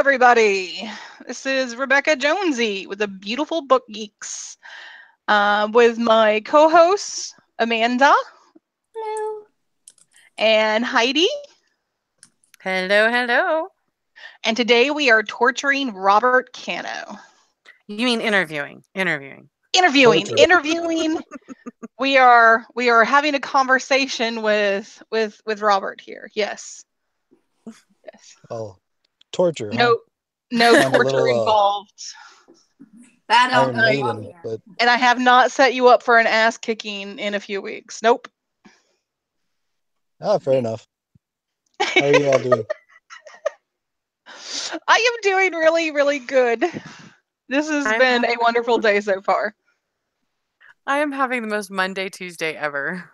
everybody. This is Rebekah Jonesy with the Beautiful Book Geeks, with my co-hosts Amanda. Hello. And Heidi. Hello, hello. And today we are torturing Robert Cano. You mean interviewing? Interviewing. We are having a conversation with Robert here. Yes. Oh, torture. No, huh? no Sounds a torture little, involved. That Iron Maiden, but And I have not set you up for an ass kicking in a few weeks. Nope. fair enough. How are you all doing? I am doing really, really good. This has been a wonderful day so far. I am having the most Monday, Tuesday ever.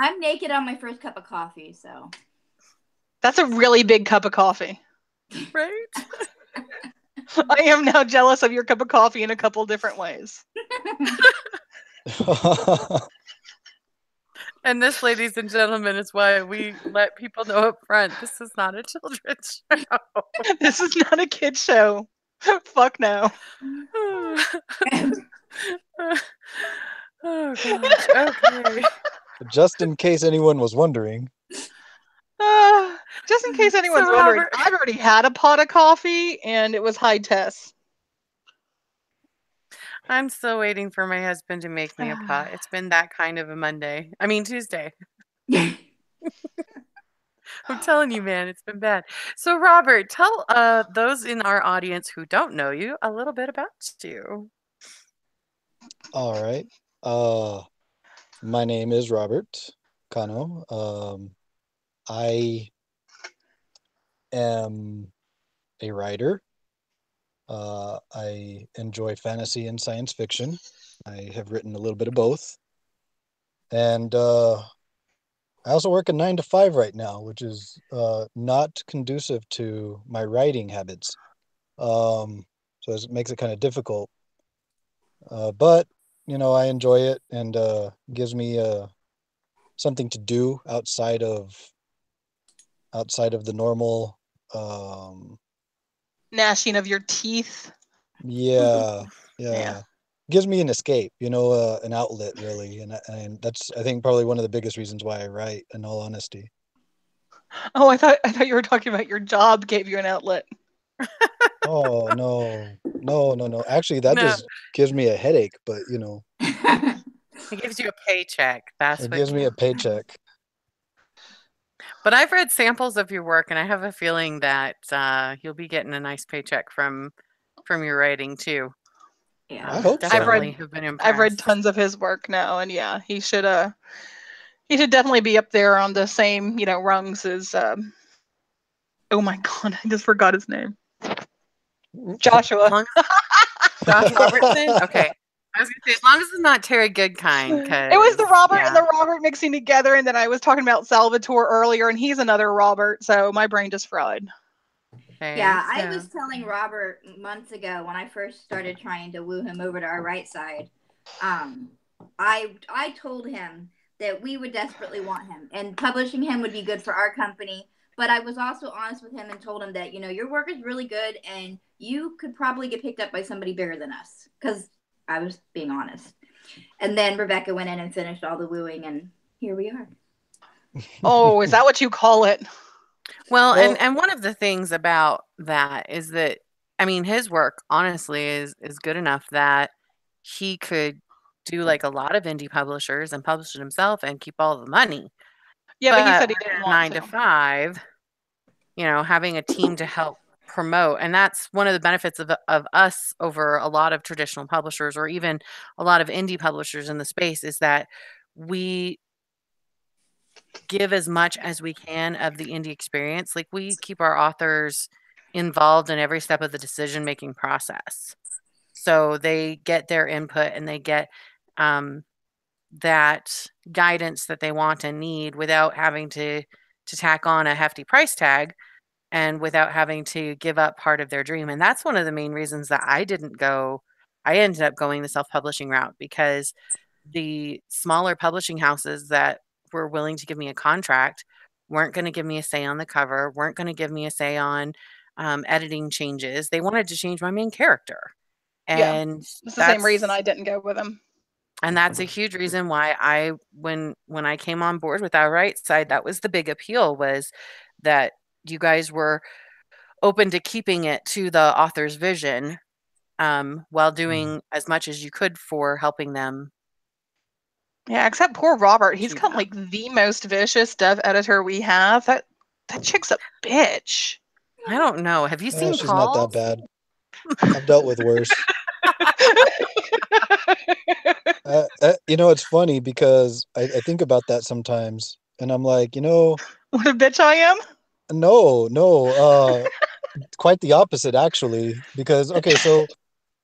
I'm naked on my first cup of coffee, so. That's a really big cup of coffee. Right? I am now jealous of your cup of coffee in a couple different ways. And this, ladies and gentlemen, is why we let people know up front, this is not a children's show. This is not a kid show. Fuck no. Oh, gosh. Okay. Just in case anyone was wondering. Just in case anyone's wondering, Robert, I've already had a pot of coffee, and it was high test. I'm still waiting for my husband to make me a pot. It's been that kind of a Tuesday. I'm telling you, man, it's been bad. So, Robert, tell those in our audience who don't know you a little bit about you. All right. My name is Robert Cano. I am a writer. I enjoy fantasy and science fiction. I have written a little bit of both. And I also work a 9 to 5 right now, which is not conducive to my writing habits. So it makes it kind of difficult. But, I enjoy it, and gives me something to do outside of the normal Gnashing of your teeth. Yeah. Gives me an escape, an outlet, really, and that's, I think, probably one of the biggest reasons why I write, in all honesty. Oh, I thought you were talking about your job gave you an outlet. Oh, no. Actually, that just gives me a headache, but It gives you a paycheck. It gives me a paycheck. But I've read samples of your work, and I have a feeling that you'll be getting a nice paycheck from your writing too. Yeah, I hope so. Have been impressed. I've read tons of his work now, and yeah, he should definitely be up there on the same rungs as oh my god, I just forgot his name. Joshua. Josh Robertson. Okay. I was gonna say, as long as it's not Terry Goodkind, it was the Robert and the Robert mixing together, and then I was talking about Salvatore earlier, and he's another Robert, so my brain just fried. Yeah, I was telling Robert months ago when I first started trying to woo him over to our right side. I told him that we would desperately want him, and publishing him would be good for our company. But I was also honest with him and told him that your work is really good, and you could probably get picked up by somebody bigger than us, because I was being honest. And then Rebekah went in and finished all the wooing, and here we are. Oh, is that what you call it? Well, and one of the things about that is that, I mean, his work honestly is good enough that he could do like a lot of indie publishers and publish it himself and keep all the money. Yeah, but he said he didn't want 9 to 5, having a team to help promote, and that's one of the benefits of us over a lot of traditional publishers, or even a lot of indie publishers in the space, is that we give as much as we can of the indie experience. Like, we keep our authors involved in every step of the decision-making process. So they get their input, and they get that guidance that they want and need without having to tack on a hefty price tag, and without having to give up part of their dream. And that's one of the main reasons that I ended up going the self-publishing route, because the smaller publishing houses that were willing to give me a contract weren't going to give me a say on the cover, weren't going to give me a say on editing changes. They wanted to change my main character. Yeah. And It's the same reason I didn't go with him. and that's a huge reason why when I came on board with our right side, that was the big appeal, was that you guys were open to keeping it to the author's vision, while doing as much as you could for helping them. Yeah, except poor Robert. He's Do got that. like the most vicious dev editor we have. That chick's a bitch. I don't know. Have you seen She's not that Paul's? bad. I've dealt with worse. It's funny because I think about that sometimes, and I'm like, What a bitch I am. no, quite the opposite actually. Because okay, so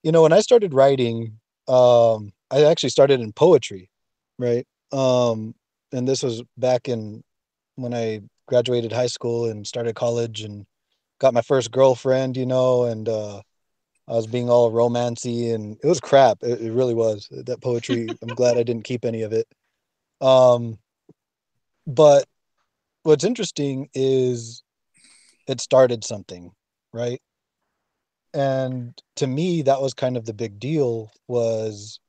when I started writing, I actually started in poetry, right? And this was back in when I graduated high school and started college and got my first girlfriend, and I was being all romancy and it was crap. It really was. That poetry, I'm glad I didn't keep any of it. Um, but what's interesting is it started something, right? And to me, that was kind of the big deal, was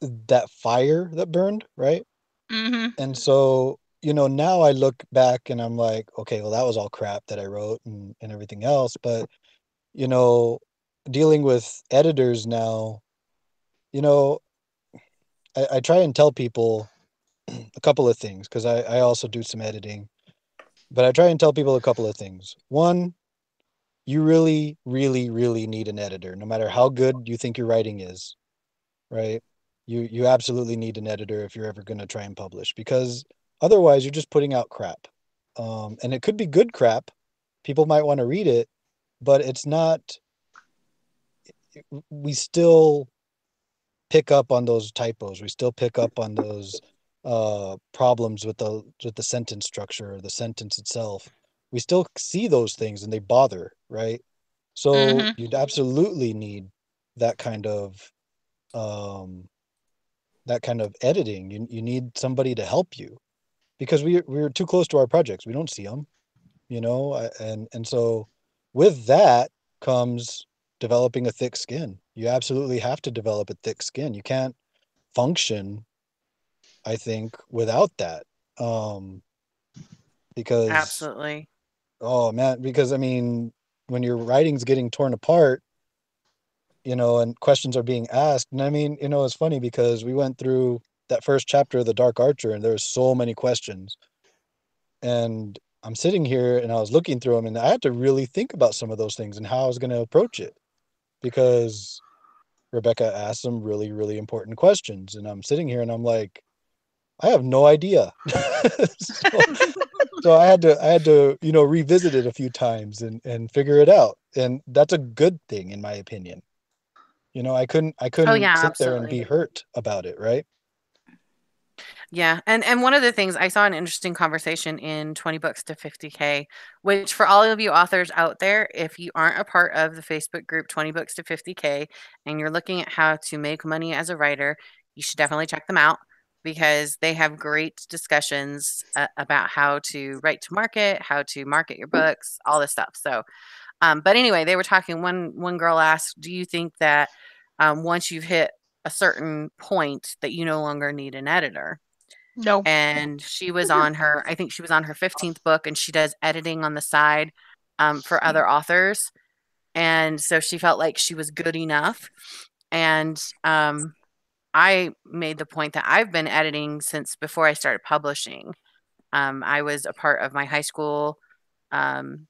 that fire that burned, right? Mm-hmm. And so, now I look back and I'm like, okay, well, that was all crap that I wrote and everything else. But, you know, dealing with editors now, you know, I try and tell people a couple of things because I also do some editing, but I try and tell people a couple of things. One, you really, really, really need an editor, no matter how good you think your writing is, right? You absolutely need an editor if you're ever going to try and publish, because otherwise you're just putting out crap. And it could be good crap. People might want to read it, but it's not, we still pick up on those typos. We still pick up on those problems with the sentence structure or the sentence itself. We still see those things and they bother, right? So Mm-hmm. you'd absolutely need that kind of um, editing. You need somebody to help you, because we're too close to our projects. We don't see them, and so with that comes developing a thick skin. You absolutely have to develop a thick skin. You can't function, I think, without that. Because Absolutely. oh man, because I mean, when your writing's getting torn apart, and questions are being asked, and I mean, it's funny because we went through that first chapter of The Dark Archer and there's so many questions. And I'm sitting here and I was looking through them and I had to really think about some of those things and how I was going to approach it, because Rebekah asked some really, really important questions. And I'm sitting here and I'm like, I have no idea. so, so I had to, revisit it a few times and figure it out. And that's a good thing, in my opinion. I couldn't Oh yeah, sit there and absolutely. be hurt about it. Right. Yeah, and one of the things, I saw an interesting conversation in 20 Books to 50K, which for all of you authors out there, if you aren't a part of the Facebook group 20 Books to 50K and you're looking at how to make money as a writer, you should definitely check them out, because they have great discussions about how to write to market, how to market your books, all this stuff. So, but anyway, they were talking. One girl asked, "Do you think that once you've hit a certain point that you no longer need an editor?" No. And she was on her, I think she was on her 15th book, and she does editing on the side for other authors. And so she felt like she was good enough. And I made the point that I've been editing since before I started publishing. I was a part of my high school um,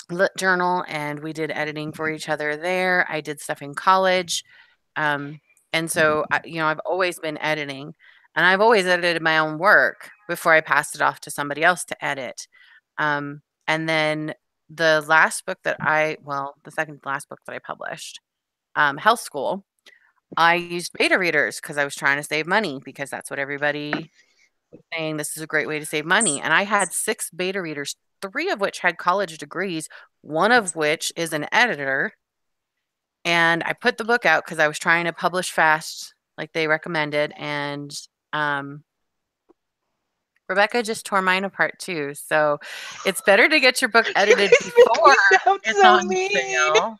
lit journal, and we did editing for each other there. I did stuff in college. Um, and so, I've always been editing, and I've always edited my own work before I passed it off to somebody else to edit. And then the second to last book that I published, Health School, I used beta readers because I was trying to save money, because that's what everybody was saying. This is a great way to save money. And I had 6 beta readers, 3 of which had college degrees, one of which is an editor. And I put the book out because I was trying to publish fast, like they recommended. And Rebekah just tore mine apart too. So it's better to get your book edited You make before me sound it's so on mean. sale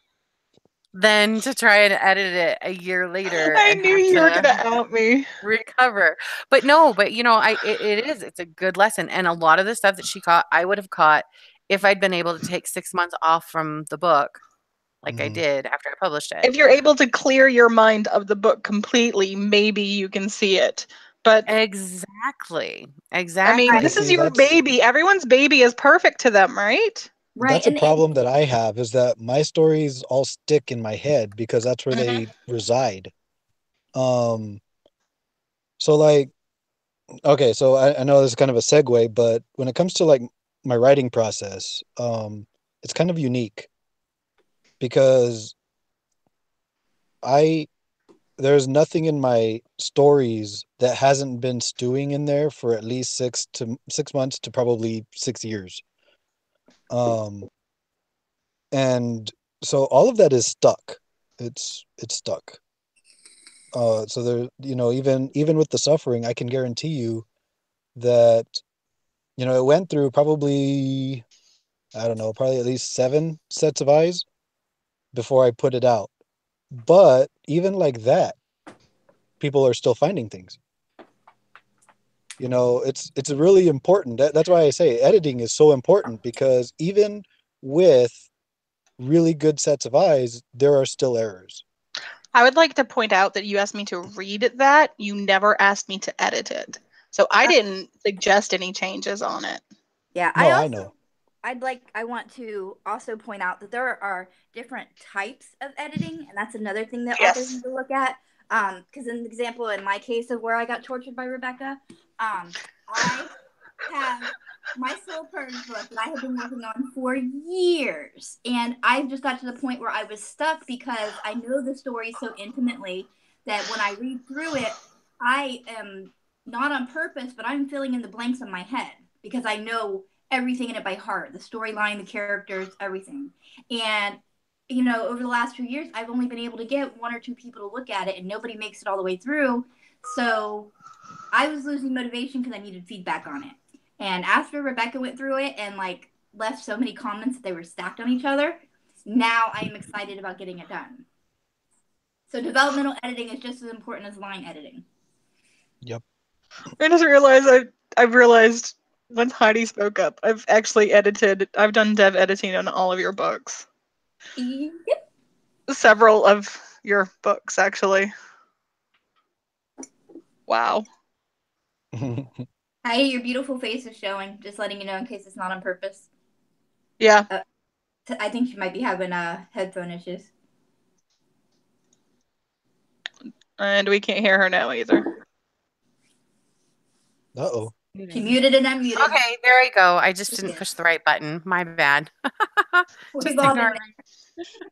than to try and edit it a year later I and knew have you were to gonna out me. recover. But no, but you know, it's a good lesson. And a lot of the stuff that she caught, I would have caught if I'd been able to take 6 months off from the book, like I Mhm. did after I published it. If you're able to clear your mind of the book completely, maybe you can see it. But Exactly. I Exactly. mean, But this is see, your baby. Everyone's baby is perfect to them, right? Right. that's a And problem that I have, is that my stories all stick in my head because that's where Mhm. they reside. Um, so like, okay, so I know this is kind of a segue, but when it comes to like my writing process, it's kind of unique because I there's nothing in my stories that hasn't been stewing in there for at least 6 months to probably 6 years. Um, and so all of that is stuck. It's stuck. So there, even with the suffering, I can guarantee you that, it went through probably, I don't know, probably at least 7 sets of eyes before I put it out. But even like that, people are still finding things. It's really important. That's why I say editing is so important, because even with really good sets of eyes, there are still errors. I would like to point out that you asked me to read that. You never asked me to edit it. So I didn't suggest any changes on it. yeah, No, I know. I want to also point out that there are different types of editing, and that's another thing that authors Yes. need to look at. Because an example in my case of where I got tortured by Rebekah, I have my Soul Purge book that I have been working on for years, and I just got to the point where I was stuck because I know the story so intimately that when I read through it, I am not on purpose, but I'm filling in the blanks in my head because I know everything in it by heart, the storyline, the characters, everything. And over the last few years, I've only been able to get one or two people to look at it, and nobody makes it all the way through. So I was losing motivation because I needed feedback on it. And after Rebekah went through it and like left so many comments that they were stacked on each other, now I am excited about getting it done. So developmental editing is just as important as line editing. Yep. I just realized I've realized once Heidi spoke up, I've done dev editing on all of your books. Yep. Several of your books, actually. Wow. Heidi, your beautiful face is showing. Just letting you know in case it's not on purpose. Yeah. I think she might be having headphone issues. And we can't hear her now either. Uh-oh. She muted and unmuted. Okay, there I go. I just didn't push the right button. My bad. Just ignore me.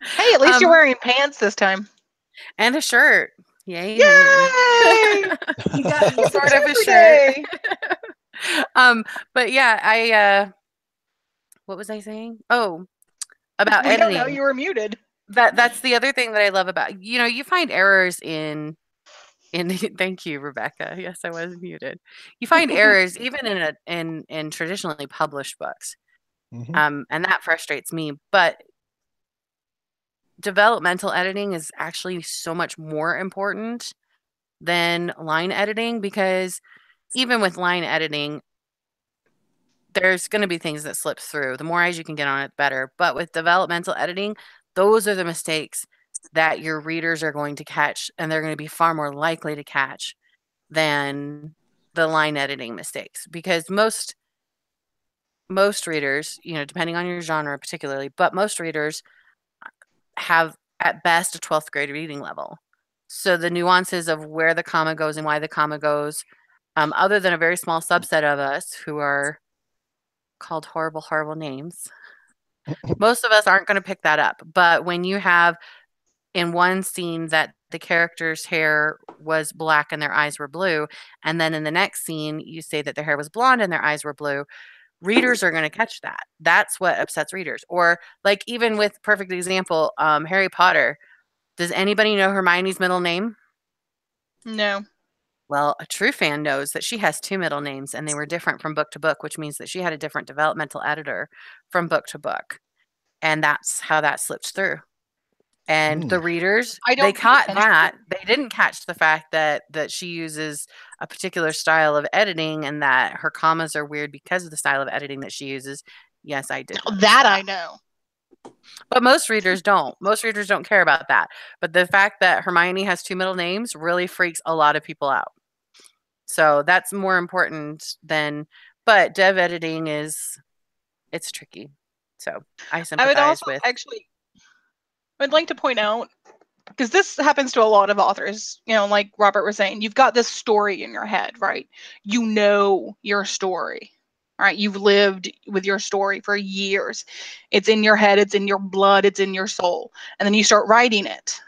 Hey, at least you're wearing pants this time. And a shirt. Yay! Yay! You got me. Sort of a shirt. Day. But yeah, what was I saying? Oh, about We editing. don't know, you were muted. That's the other thing that I love about, you find errors in thank you, Rebekah. Yes, I was muted. You find errors even in traditionally published books. Mhm. And that frustrates me, but developmental editing is actually so much more important than line editing, because even with line editing, there's going to be things that slip through. The more eyes you can get on it, the better. But with developmental editing, those are the mistakes that your readers are going to catch, and they're going to be far more likely to catch than the line editing mistakes, because most readers, depending on your genre particularly, but most readers have at best a 12th grade reading level. So the nuances of where the comma goes and why the comma goes, other than a very small subset of us who are called horrible, horrible names, most of us aren't going to pick that up. But when you have in one scene that the character's hair was black and their eyes were blue, and then in the next scene you say that their hair was blonde and their eyes were blue, readers are going to catch that. That's what upsets readers. Or like even with perfect example, Harry Potter. Does anybody know Hermione's middle name? No. Well, a true fan knows that she has two middle names and they were different from book to book, which means that she had a different developmental editor from book to book. And that's how that slipped through. And the readers, I they don't pay caught attention. that. They didn't catch the fact that she uses a particular style of editing and that her commas are weird because of the style of editing that she uses. Yes, I did. That I know. But most readers don't. Most readers don't care about that. But the fact that Hermione has two middle names really freaks a lot of people out. So that's more important than, but dev editing it's tricky. So I I would sympathize also with. actually, I'd like to point out, because this happens to a lot of authors, like Robert was saying, you've got this story in your head, right? You know your story, right? You've lived with your story for years. It's in your head, it's in your blood, it's in your soul. And then you start writing it.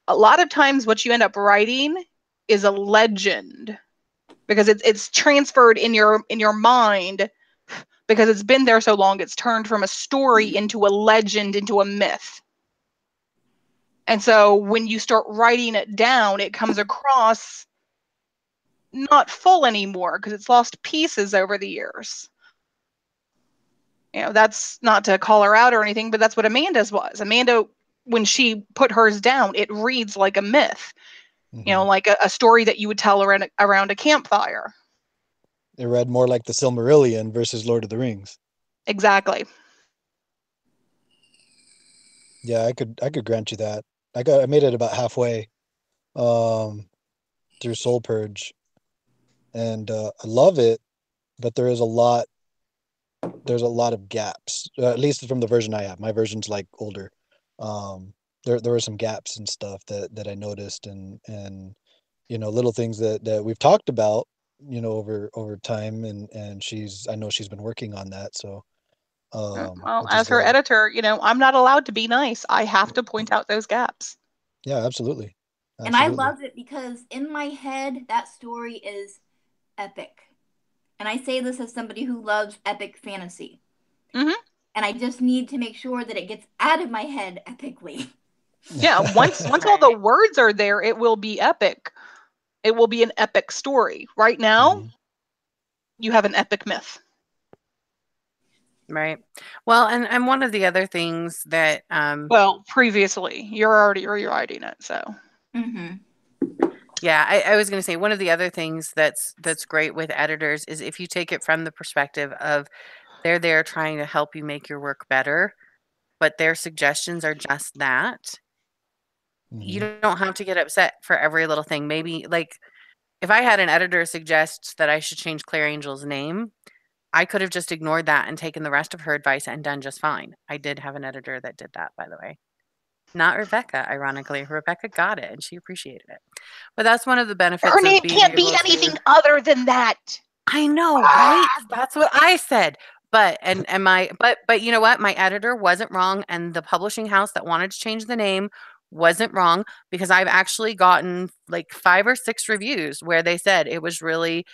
A lot of times what you end up writing is a legend because it's transferred in your mind because it's been there so long. It's turned from a story into a legend, into a myth. And so when you start writing it down, it comes across not full anymore because it's lost pieces over the years. That's not to call her out or anything, but that's what Amanda's was. Amanda, when she put hers down, it reads like a myth, like a story that you would tell around a campfire. It read more like the Silmarillion versus Lord of the Rings. Exactly. Yeah, I could grant you that. I made it about halfway through Soul Purge, and I love it, but there's a lot of gaps. At least from the version I have. My version's like older. There were some gaps and stuff that I noticed, and little things that we've talked about, over time, and I know she's been working on that. So well, which is as her good. editor, I'm not allowed to be nice. I have to point out those gaps. Yeah, absolutely. And I love it because in my head, that story is epic. And I say this as somebody who loves epic fantasy. Mm-hmm. And I just need to make sure that it gets out of my head epically. Yeah, once all the words are there, it will be epic. It will be an epic story. Right now, you have an epic myth. Right. Well, and one of the other things that well, previously, you're already rewriting it, so. Yeah, I was going to say one of the other things that's great with editors is if you take it from the perspective of they're there trying to help you make your work better, but their suggestions are just that. You don't have to get upset for every little thing. Maybe like if I had an editor suggest that I should change Claire Angel's name, I could have just ignored that and taken the rest of her advice and done just fine. I did have an editor that did that, by the way. Not Rebekah, ironically. Rebekah got it and she appreciated it. But that's one of the benefits Her of name being can't be able anything to... other than that. I know, right? That's what I said. But but you know what? My editor wasn't wrong, and the publishing house that wanted to change the name wasn't wrong, because I've actually gotten like 5 or 6 reviews where they said it was really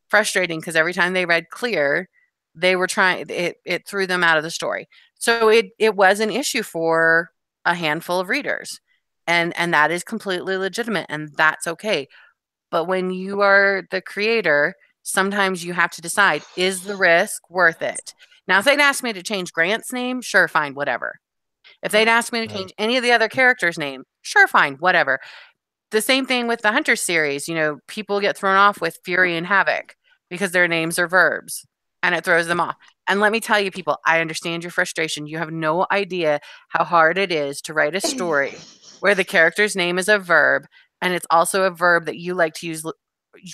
frustrating because every time they read Clear, they were trying it threw them out of the story. So it was an issue for a handful of readers. And that is completely legitimate, and that's okay. But when you are the creator, sometimes you have to decide, is the risk worth it? Now, if they'd asked me to change Grant's name, sure, fine, whatever. If they'd asked me to change any of the other characters' name, sure, fine, whatever. The same thing with the Hunter series. People get thrown off with Fury and Havoc because their names are verbs, and it throws them off. And let me tell you, people, I understand your frustration. You have no idea how hard it is to write a story where the character's name is a verb, and it's also a verb that you like to use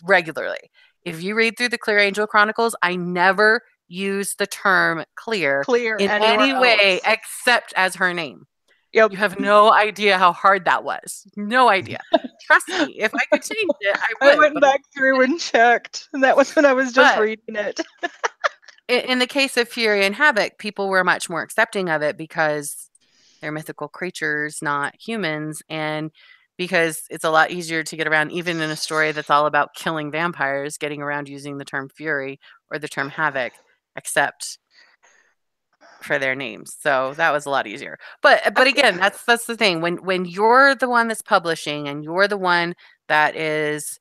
regularly. If you read through the Clear Angel Chronicles, I never use the term clear in any way except as her name. Yep. You have no idea how hard that was. No idea. Trust me, if I could change it, I would. I went back through and checked, and that was when I was just reading it. In the case of Fury and Havoc, people were much more accepting of it because they're mythical creatures, not humans, and because it's a lot easier to get around, even in a story that's all about killing vampires, getting around using the term Fury or the term Havoc, except for their names. So that was a lot easier. But again, that's the thing. When you're the one that's publishing and you're the one that is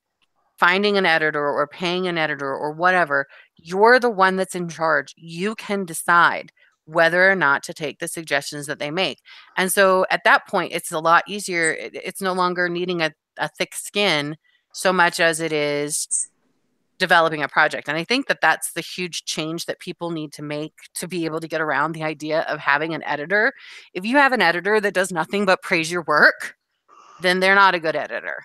finding an editor or paying an editor or whatever, you're the one that's in charge. You can decide whether or not to take the suggestions that they make. And so at that point, it's a lot easier. It's no longer needing a thick skin so much as it is developing a project. And I think that that's the huge change that people need to make to be able to get around the idea of having an editor. If you have an editor that does nothing but praise your work, then they're not a good editor.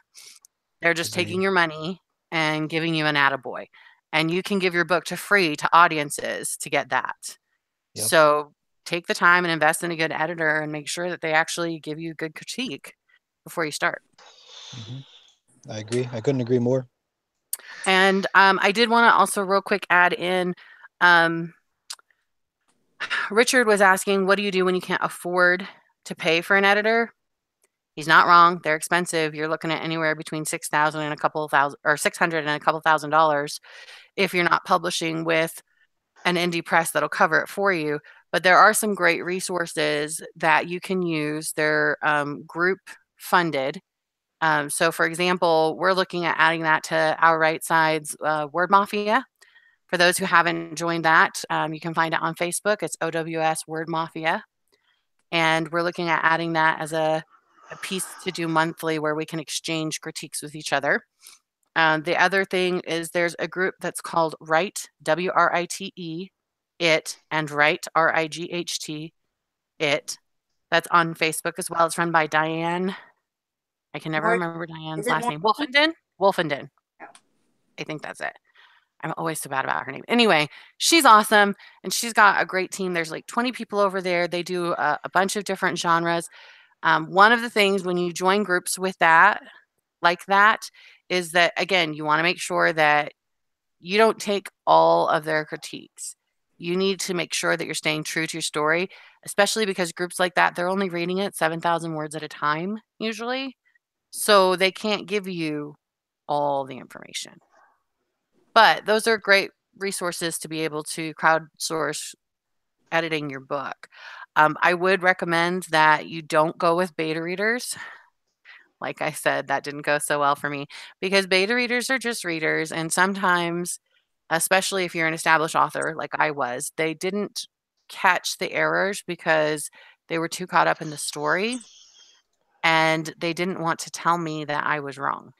They're just taking your money and giving you an attaboy. And you can give your book to free to audiences to get that. Yep. So take the time and invest in a good editor and make sure that they actually give you good critique before you start. I agree. I couldn't agree more. And I did want to also real quick add in, Richard was asking, what do you do when you can't afford to pay for an editor? He's not wrong. They're expensive. You're looking at anywhere between $6,000 and a couple thousand, or $600 and a couple $1,000 if you're not publishing with an indie press that'll cover it for you. But there are some great resources that you can use. They're group funded. So for example, we're looking at adding that to our Right Side's Word Mafia. For those who haven't joined that, you can find it on Facebook. It's OWS Word Mafia. And we're looking at adding that as a piece to do monthly where we can exchange critiques with each other. The other thing is there's a group that's called Write, WRITE, it, and Write, RIGHT, it. That's on Facebook as well. It's run by Diane. I can never remember Diane's last name. Wolfenden. Oh. I think that's it. I'm always so bad about her name. Anyway, she's awesome, and she's got a great team. There's like 20 people over there. They do a bunch of different genres. One of the things when you join groups with that, like that, is that, again, you want to make sure that you don't take all of their critiques. You need to make sure that you're staying true to your story, especially because groups like that, they're only reading it 7,000 words at a time, usually. So they can't give you all the information. But those are great resources to be able to crowdsource editing your book. I would recommend that you don't go with beta readers. Like I said, that didn't go so well for me because beta readers are just readers. And sometimes, especially if you're an established author like I was, they didn't catch the errors because they were too caught up in the story. And they didn't want to tell me that I was wrong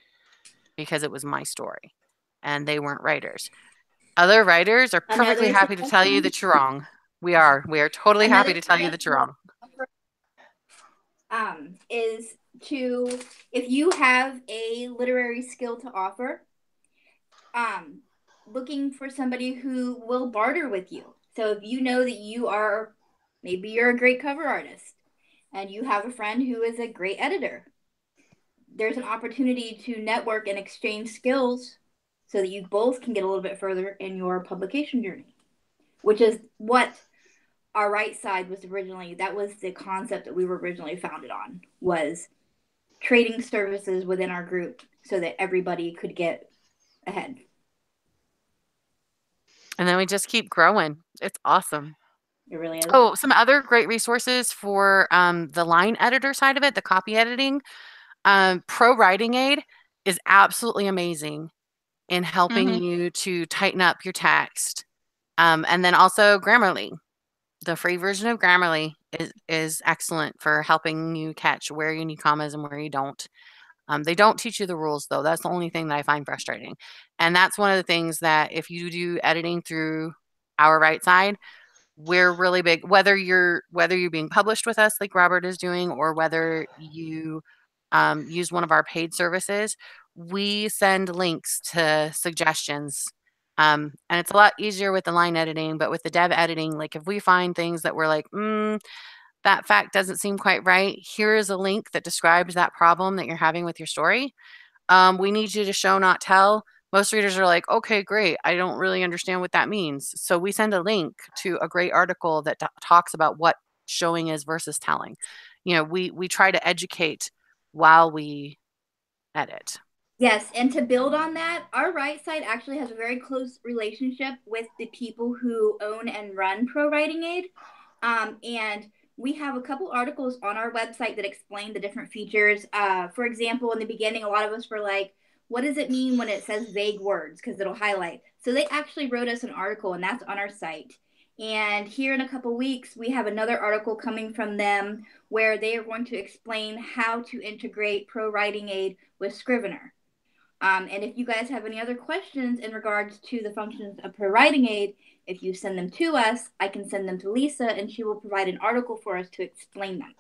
because it was my story and they weren't writers. Other writers are perfectly happy to tell you that you're wrong. We are totally happy to tell you that you're wrong. Is to, if you have a literary skill to offer, looking for somebody who will barter with you. So if you know that maybe you're a great cover artist and you have a friend who is a great editor, there's an opportunity to network and exchange skills so that you both can get a little bit further in your publication journey, which is what our Right Side was originally. That was the concept that we were originally founded on, was trading services within our group so that everybody could get ahead. And then we just keep growing. It's awesome. It really is. Oh, some other great resources for the line editor side of it, the copy editing. Pro Writing Aid is absolutely amazing in helping you to tighten up your text. And then also Grammarly. The free version of Grammarly is excellent for helping you catch where you need commas and where you don't. They don't teach you the rules, though. That's the only thing that I find frustrating. And that's one of the things that if you do editing through our Right Side, we're really big, whether you're being published with us like Robert is doing, or whether you use one of our paid services, we send links to suggestions. And it's a lot easier with the line editing, but with the dev editing, like if we find things that we're like, that fact doesn't seem quite right, here is a link that describes that problem that you're having with your story. We need you to show, not tell. Most readers are like, okay, great. I don't really understand what that means. So we send a link to a great article that talks about what showing is versus telling. We try to educate while we edit. Yes, and to build on that, our Right Side actually has a very close relationship with the people who own and run Pro Writing Aid. And we have a couple articles on our website that explain the different features. For example, in the beginning, a lot of us were like, what does it mean when it says vague words? Because it'll highlight. So they actually wrote us an article, and that's on our site. And here in a couple weeks, we have another article coming from them where they are going to explain how to integrate Pro Writing Aid with Scrivener. And if you guys have any other questions in regards to the functions of Pro Writing Aid, if you send them to us, I can send them to Lisa, and she will provide an article for us to explain them.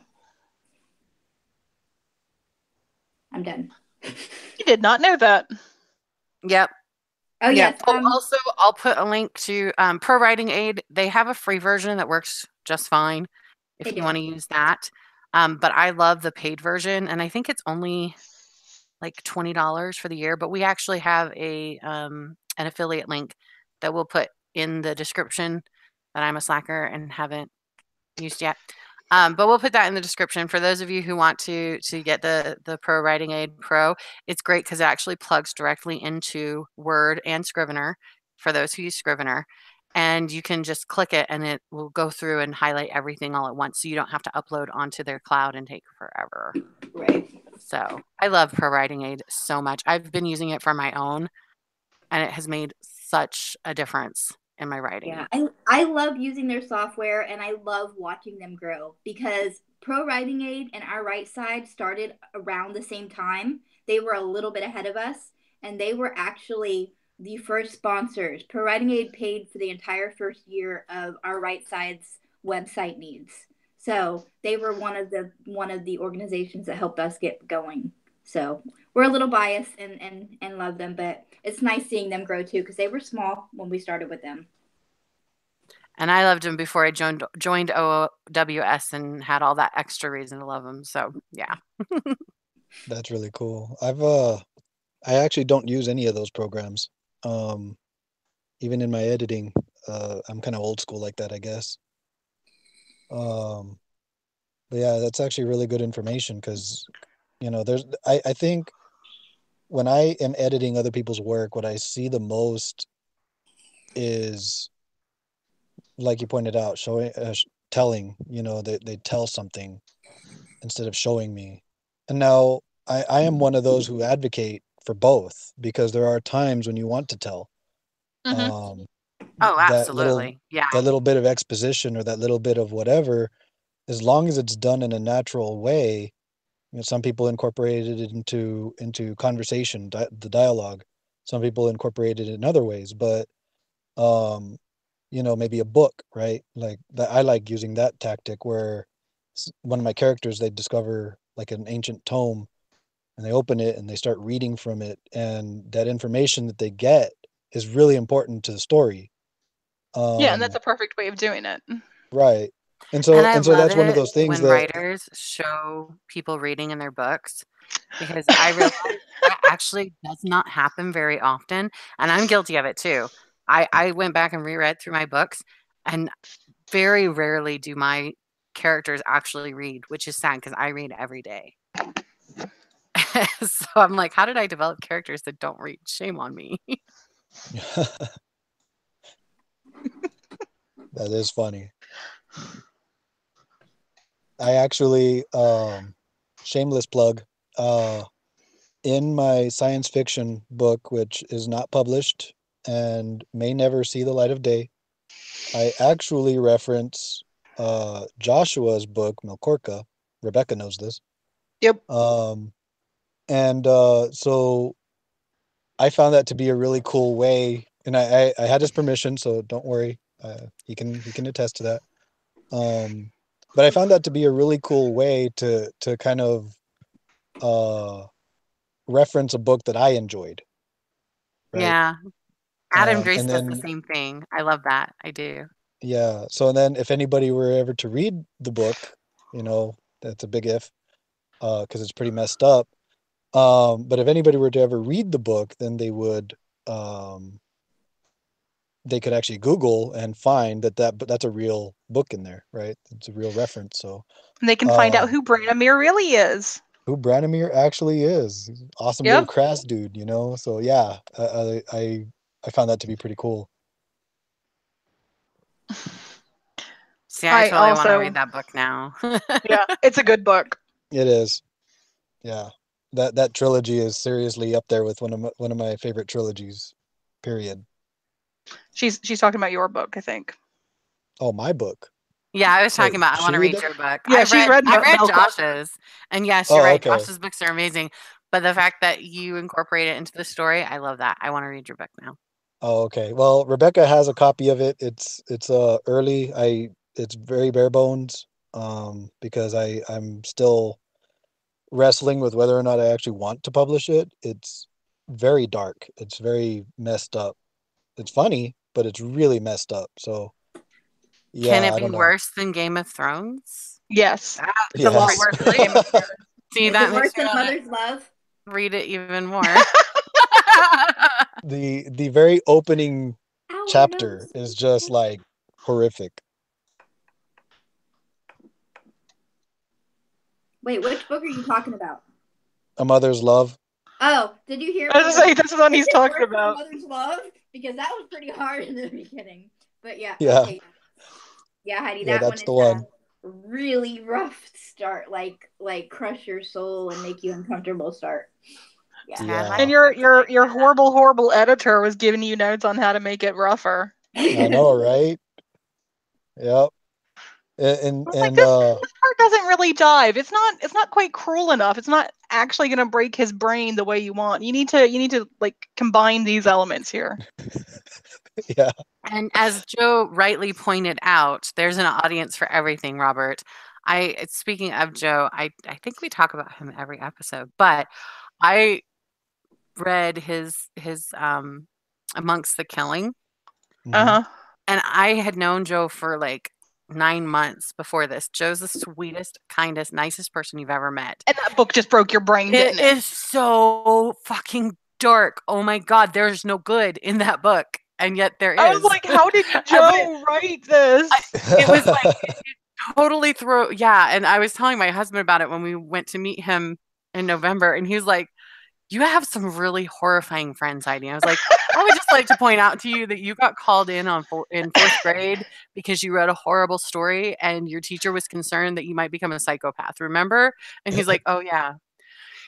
I'm done. You did not know that. Yep. Oh, yes. Also, I'll put a link to Pro Writing Aid. They have a free version that works just fine if you want to use that. But I love the paid version, and I think it's only like $20 for the year. But we actually have an affiliate link that we'll put in the description that I'm a slacker and haven't used yet. But we'll put that in the description for those of you who want to get the Pro Writing Aid Pro. It's great because it actually plugs directly into Word and Scrivener for those who use Scrivener. And you can just click it and it will go through and highlight everything all at once. So you don't have to upload onto their cloud and take forever. Right. So I love Pro Writing Aid so much. I've been using it for my own, and it has made such a difference in my writing. Yeah, I love using their software, and I love watching them grow, because Pro Writing Aid and our right side started around the same time. They were a little bit ahead of us, and they were actually the first sponsors. Pro Writing Aid paid for the entire first year of our right side's website needs. So they were one of the organizations that helped us get going. So we're a little biased and love them, but it's nice seeing them grow too, because they were small when we started with them. And I loved them before I joined OWS and had all that extra reason to love them. So yeah. That's really cool. I actually don't use any of those programs. Even in my editing, I'm kind of old school like that, I guess. But yeah, that's actually really good information, because, I think when I am editing other people's work, what I see the most is, like you pointed out, showing, telling, they tell something instead of showing me. And now I am one of those who advocate for both, because there are times when you want to tell. Mm-hmm. Oh, that little absolutely. Yeah. that little bit of exposition, or that little bit of whatever, as long as it's done in a natural way. Some people incorporated it into conversation, the dialogue. Some people incorporated it in other ways, but maybe a book, right? Like that, I like using that tactic where one of my characters, they discover like an ancient tome, and they open it and they start reading from it, and that information that they get is really important to the story. Yeah, and that's a perfect way of doing it. Right. And I love that's one of it those things when that writers show people reading in their books, because I realize that actually does not happen very often, and I'm guilty of it too. I went back and reread through my books, and very rarely do my characters actually read, which is sad because I read every day. So I'm like, how did I develop characters that don't read? Shame on me. that is funny. I actually, shameless plug, in my science fiction book, which is not published and may never see the light of day, I actually reference Joshua's book, Melkorka. Rebekah knows this. Yep. And so I found that to be a really cool way, and I had his permission, so don't worry, he can attest to that. But I found that to be a really cool way to kind of reference a book that I enjoyed. Right. Yeah. Adam Drace And does the then, same thing. I love that. I do. yeah. So then if anybody were ever to read the book, that's a big if, because it's pretty messed up. But if anybody were to ever read the book, then they could actually Google and find but that's a real book in there, right? It's a real reference. So And they can find out who Branimir really is. Who Branimir actually is. Awesome little crass dude, So yeah, I found that to be pretty cool. See, I totally want to read that book now. Yeah, it's a good book. It is. Yeah. that trilogy is seriously up there with one of my favorite trilogies. Period. She's talking about your book, I think. Oh, my book. Yeah, I was Wait, talking about I she want to read read it? your book. Yeah, she's read I've read Malcolm. Josh's, and yes, you're Oh, right. okay. Josh's books are amazing. But the fact that you incorporate it into the story, I love that. I want to read your book now. Oh, okay. Well, Rebekah has a copy of it. It's early. It's very bare bones. Because I'm still wrestling with whether or not I actually want to publish it. It's very dark. It's very messed up. It's funny, but it's really messed up. So Can yeah, it I be don't know. worse than Game of Thrones? Yes. That's It's a lot Yes. worse than Game of Thrones. See, Is that it worse makes me than want Mother's Love? to read it even more. The very opening Our chapter nose. is just like horrific. Wait, which book are you talking about? A Mother's Love. Oh, did you hear? I was gonna say, this is what Is he's it talking worse than about. Mother's Love? Because that was pretty hard in the beginning. But yeah, Yeah. okay. Yeah, Heidi, Yeah, that one that's is the one. really rough start, like crush your soul and make you uncomfortable start. Yeah. Yeah. And your horrible editor was giving you notes on how to make it rougher. I know, right? Yep. And Like this part doesn't really jive. It's not quite cruel enough. It's not actually going to break his brain the way you want. You need to like combine these elements here. yeah. And as Joe rightly pointed out, there's an audience for everything, Robert. Speaking of Joe, I think we talk about him every episode, but I read his Amongst the Killing, Uh-huh. and I had known Joe for like 9 months before this. Joe's the sweetest, kindest, nicest person you've ever met. And that book just broke your brain, didn't It is so fucking dark. Oh my God, there's no good in that book. And yet there is. I was like, how did Joe write this? It was like, it totally threw, yeah. And I was telling my husband about it when we went to meet him in November. And he was like, you have some really horrifying friends, Heidi. I was like, I would just like to point out to you that you got called in in fourth grade because you wrote a horrible story and your teacher was concerned that you might become a psychopath. Remember? And he's like, oh yeah.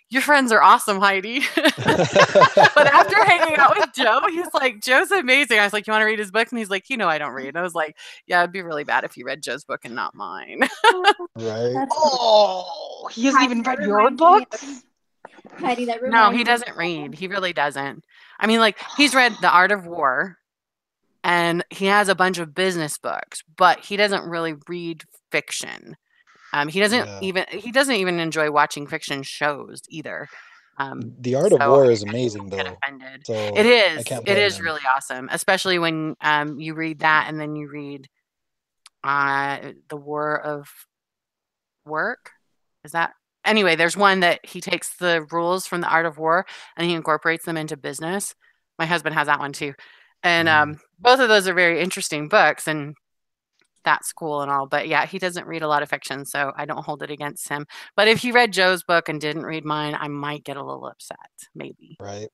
Your friends are awesome, Heidi. But after hanging out with Joe, he's like, Joe's amazing. I was like, you want to read his book? And he's like, I don't read. And I was like, yeah, it'd be really bad if you read Joe's book and not mine. Right. Oh, he hasn't Heidi, even that read your reminds me books? Heidi, that No, reminds he me doesn't of- read. He really doesn't. I mean, like, he's read The Art of War and he has a bunch of business books, but he doesn't really read fiction. He doesn't even enjoy watching fiction shows either. The Art of War is amazing, get though. offended. So It is. I can't It blame is him. really awesome, especially when you read that and then you read The War of Work. Is that anyway? There's one that he takes the rules from The Art of War and he incorporates them into business. My husband has that one too, and both of those are very interesting books, and that's cool and all. But yeah, he doesn't read a lot of fiction, so I don't hold it against him. But if he read Joe's book and didn't read mine, I might get a little upset, maybe. Right.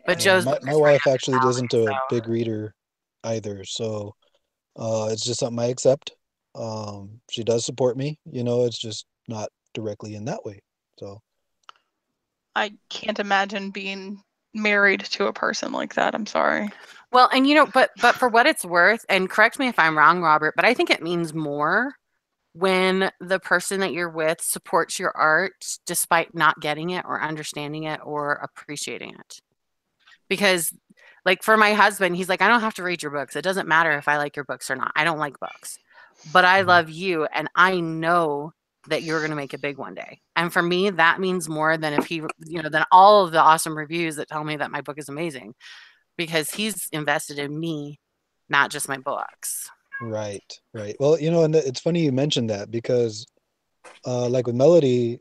But Yeah, Joe's book my is right wife up actually his alley, isn't a so. big reader either, so it's just something I accept. She does support me, it's just not directly in that way. So I can't imagine being married to a person like that. I'm sorry. Well, and but for what it's worth, and correct me if I'm wrong, Robert, but I think it means more when the person that you're with supports your art despite not getting it or understanding it or appreciating it. Because like for my husband, he's like, I don't have to read your books. It doesn't matter if I like your books or not. I don't like books, but I love you. And I know that you're going to make it big one day. And for me, that means more than if he, than all of the awesome reviews that tell me that my book is amazing, because he's invested in me, not just my books. Right. Well, and it's funny you mentioned that because like with Melody,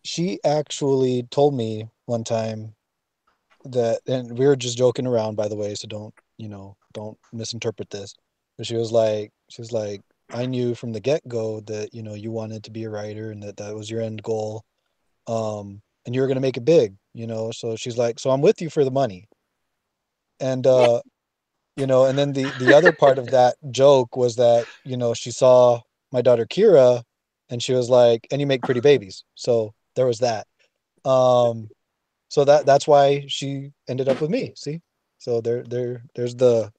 she actually told me one time that, and we were just joking around, by the way, so don't misinterpret this. But she was like, I knew from the get-go that, you wanted to be a writer and that was your end goal. And you were going to make it big, so she's like, so I'm with you for the money. And, and then the other part of that joke was that, she saw my daughter Kira and she was like, and you make pretty babies. So there was that. So that's why she ended up with me. See, so there's the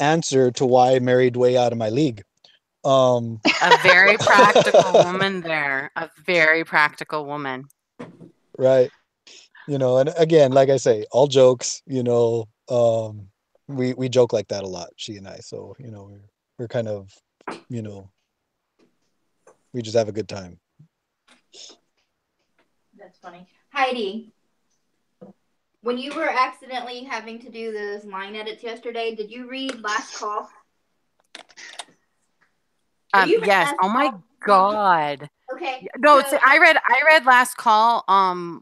answer to why I married way out of my league. A very practical woman there. A very practical woman. Right. And again, like I say, all jokes, we joke like that a lot, she and I. So, we're kind of, we just have a good time. That's funny. Heidi, when you were accidentally having to do those line edits yesterday, did you read Last Call? Yes. Oh my God. Okay. No, so I read Last Call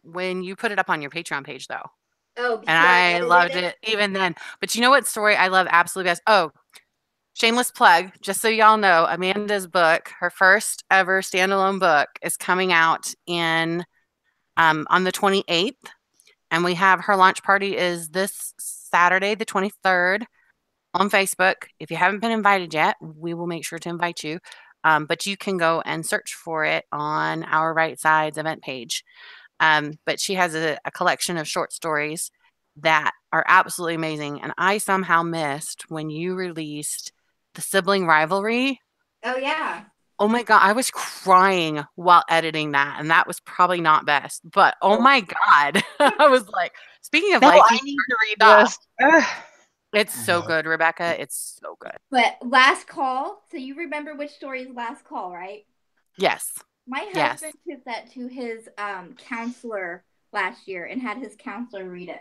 when you put it up on your Patreon page though. Oh, and I loved it even then. But you know what story I love absolutely best? Oh, shameless plug, just so y'all know, Amanda's book, her first ever standalone book, is coming out in on the 28th. And we have her launch party is this Saturday, the 23rd, on Facebook. If you haven't been invited yet, we will make sure to invite you. But you can go and search for it on our Right Sides event page. But she has a collection of short stories that are absolutely amazing. And I somehow missed when you released the sibling rivalry. Oh, yeah. Oh my God, I was crying while editing that, and that was probably not best. But oh my God, I was like, speaking of No, like, I need to read this. it's so good, Rebekah. It's so good. But Last Call. So you remember which story is Last Call, right? Yes. My husband took that to his counselor last year and had his counselor read it.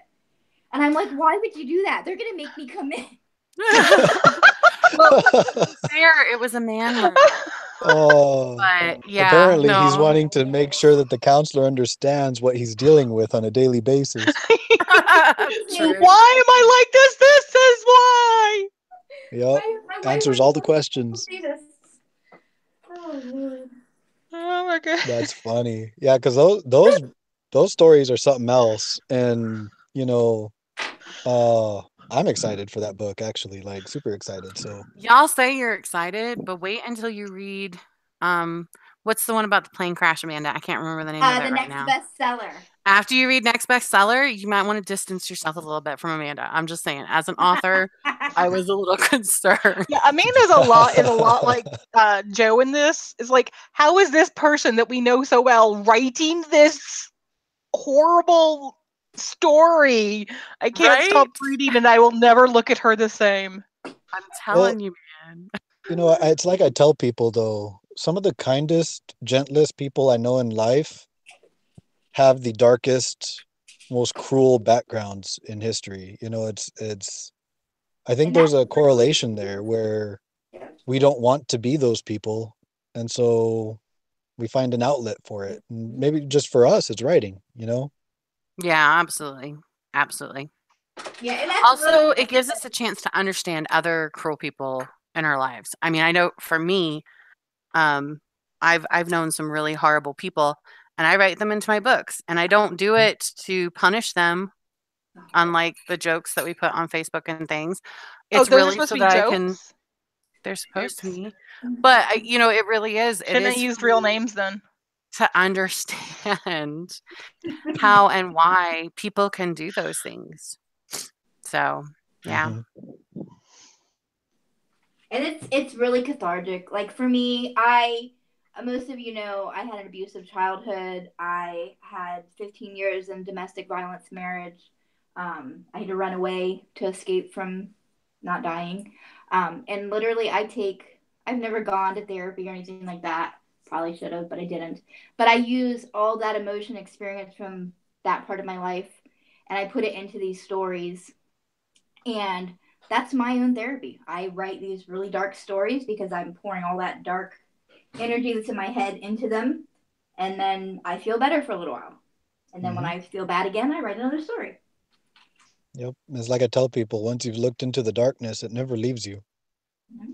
And I'm like, why would you do that? They're gonna make me come in. Well, fair, it was a man room. Oh, but yeah. Apparently, he's wanting to make sure that the counselor understands what he's dealing with on a daily basis. True. Why am I like this? This is why. Yep. Answers all the questions. Oh, Lord. Oh my God. That's funny. Yeah, because those stories are something else, and I'm excited for that book. Actually, like super excited. So y'all say you're excited, but wait until you read. What's the one about the plane crash, Amanda? I can't remember the name of it right now. The next bestseller. After you read next bestseller, you might want to distance yourself a little bit from Amanda. I'm just saying, as an author, I was a little concerned. Yeah, Amanda's a lot like Joe in this. Is like, how is this person that we know so well writing this horrible story? I can't stop reading, and I will never look at her the same. I'm telling you, man. It's like I tell people though, some of the kindest, gentlest people I know in life have the darkest, most cruel backgrounds in history. I think there's a correlation there where we don't want to be those people, and so we find an outlet for it. And maybe just for us, it's writing. Yeah, absolutely. Yeah, and also, it gives us a chance to understand other cruel people in our lives. I mean, I know for me, I've known some really horrible people, and I write them into my books, and I don't do it to punish them, unlike the jokes that we put on Facebook and things. It's really so that I can. They're supposed to be, but it really is. Shouldn't have used real names then. To understand how and why people can do those things. So, yeah. Mm-hmm. And it's really cathartic. Like for me, most of you know, I had an abusive childhood. I had 15 years in domestic violence marriage. I had to run away to escape from not dying. And literally I've never gone to therapy or anything like that. Probably should have, but I didn't. But I use all that emotion experience from that part of my life, and I put it into these stories. And that's my own therapy. I write these really dark stories because I'm pouring all that dark energy that's in my head into them. And then I feel better for a little while. And then when I feel bad again, I write another story. Yep. It's like I tell people, once you've looked into the darkness, it never leaves you. Mm-hmm.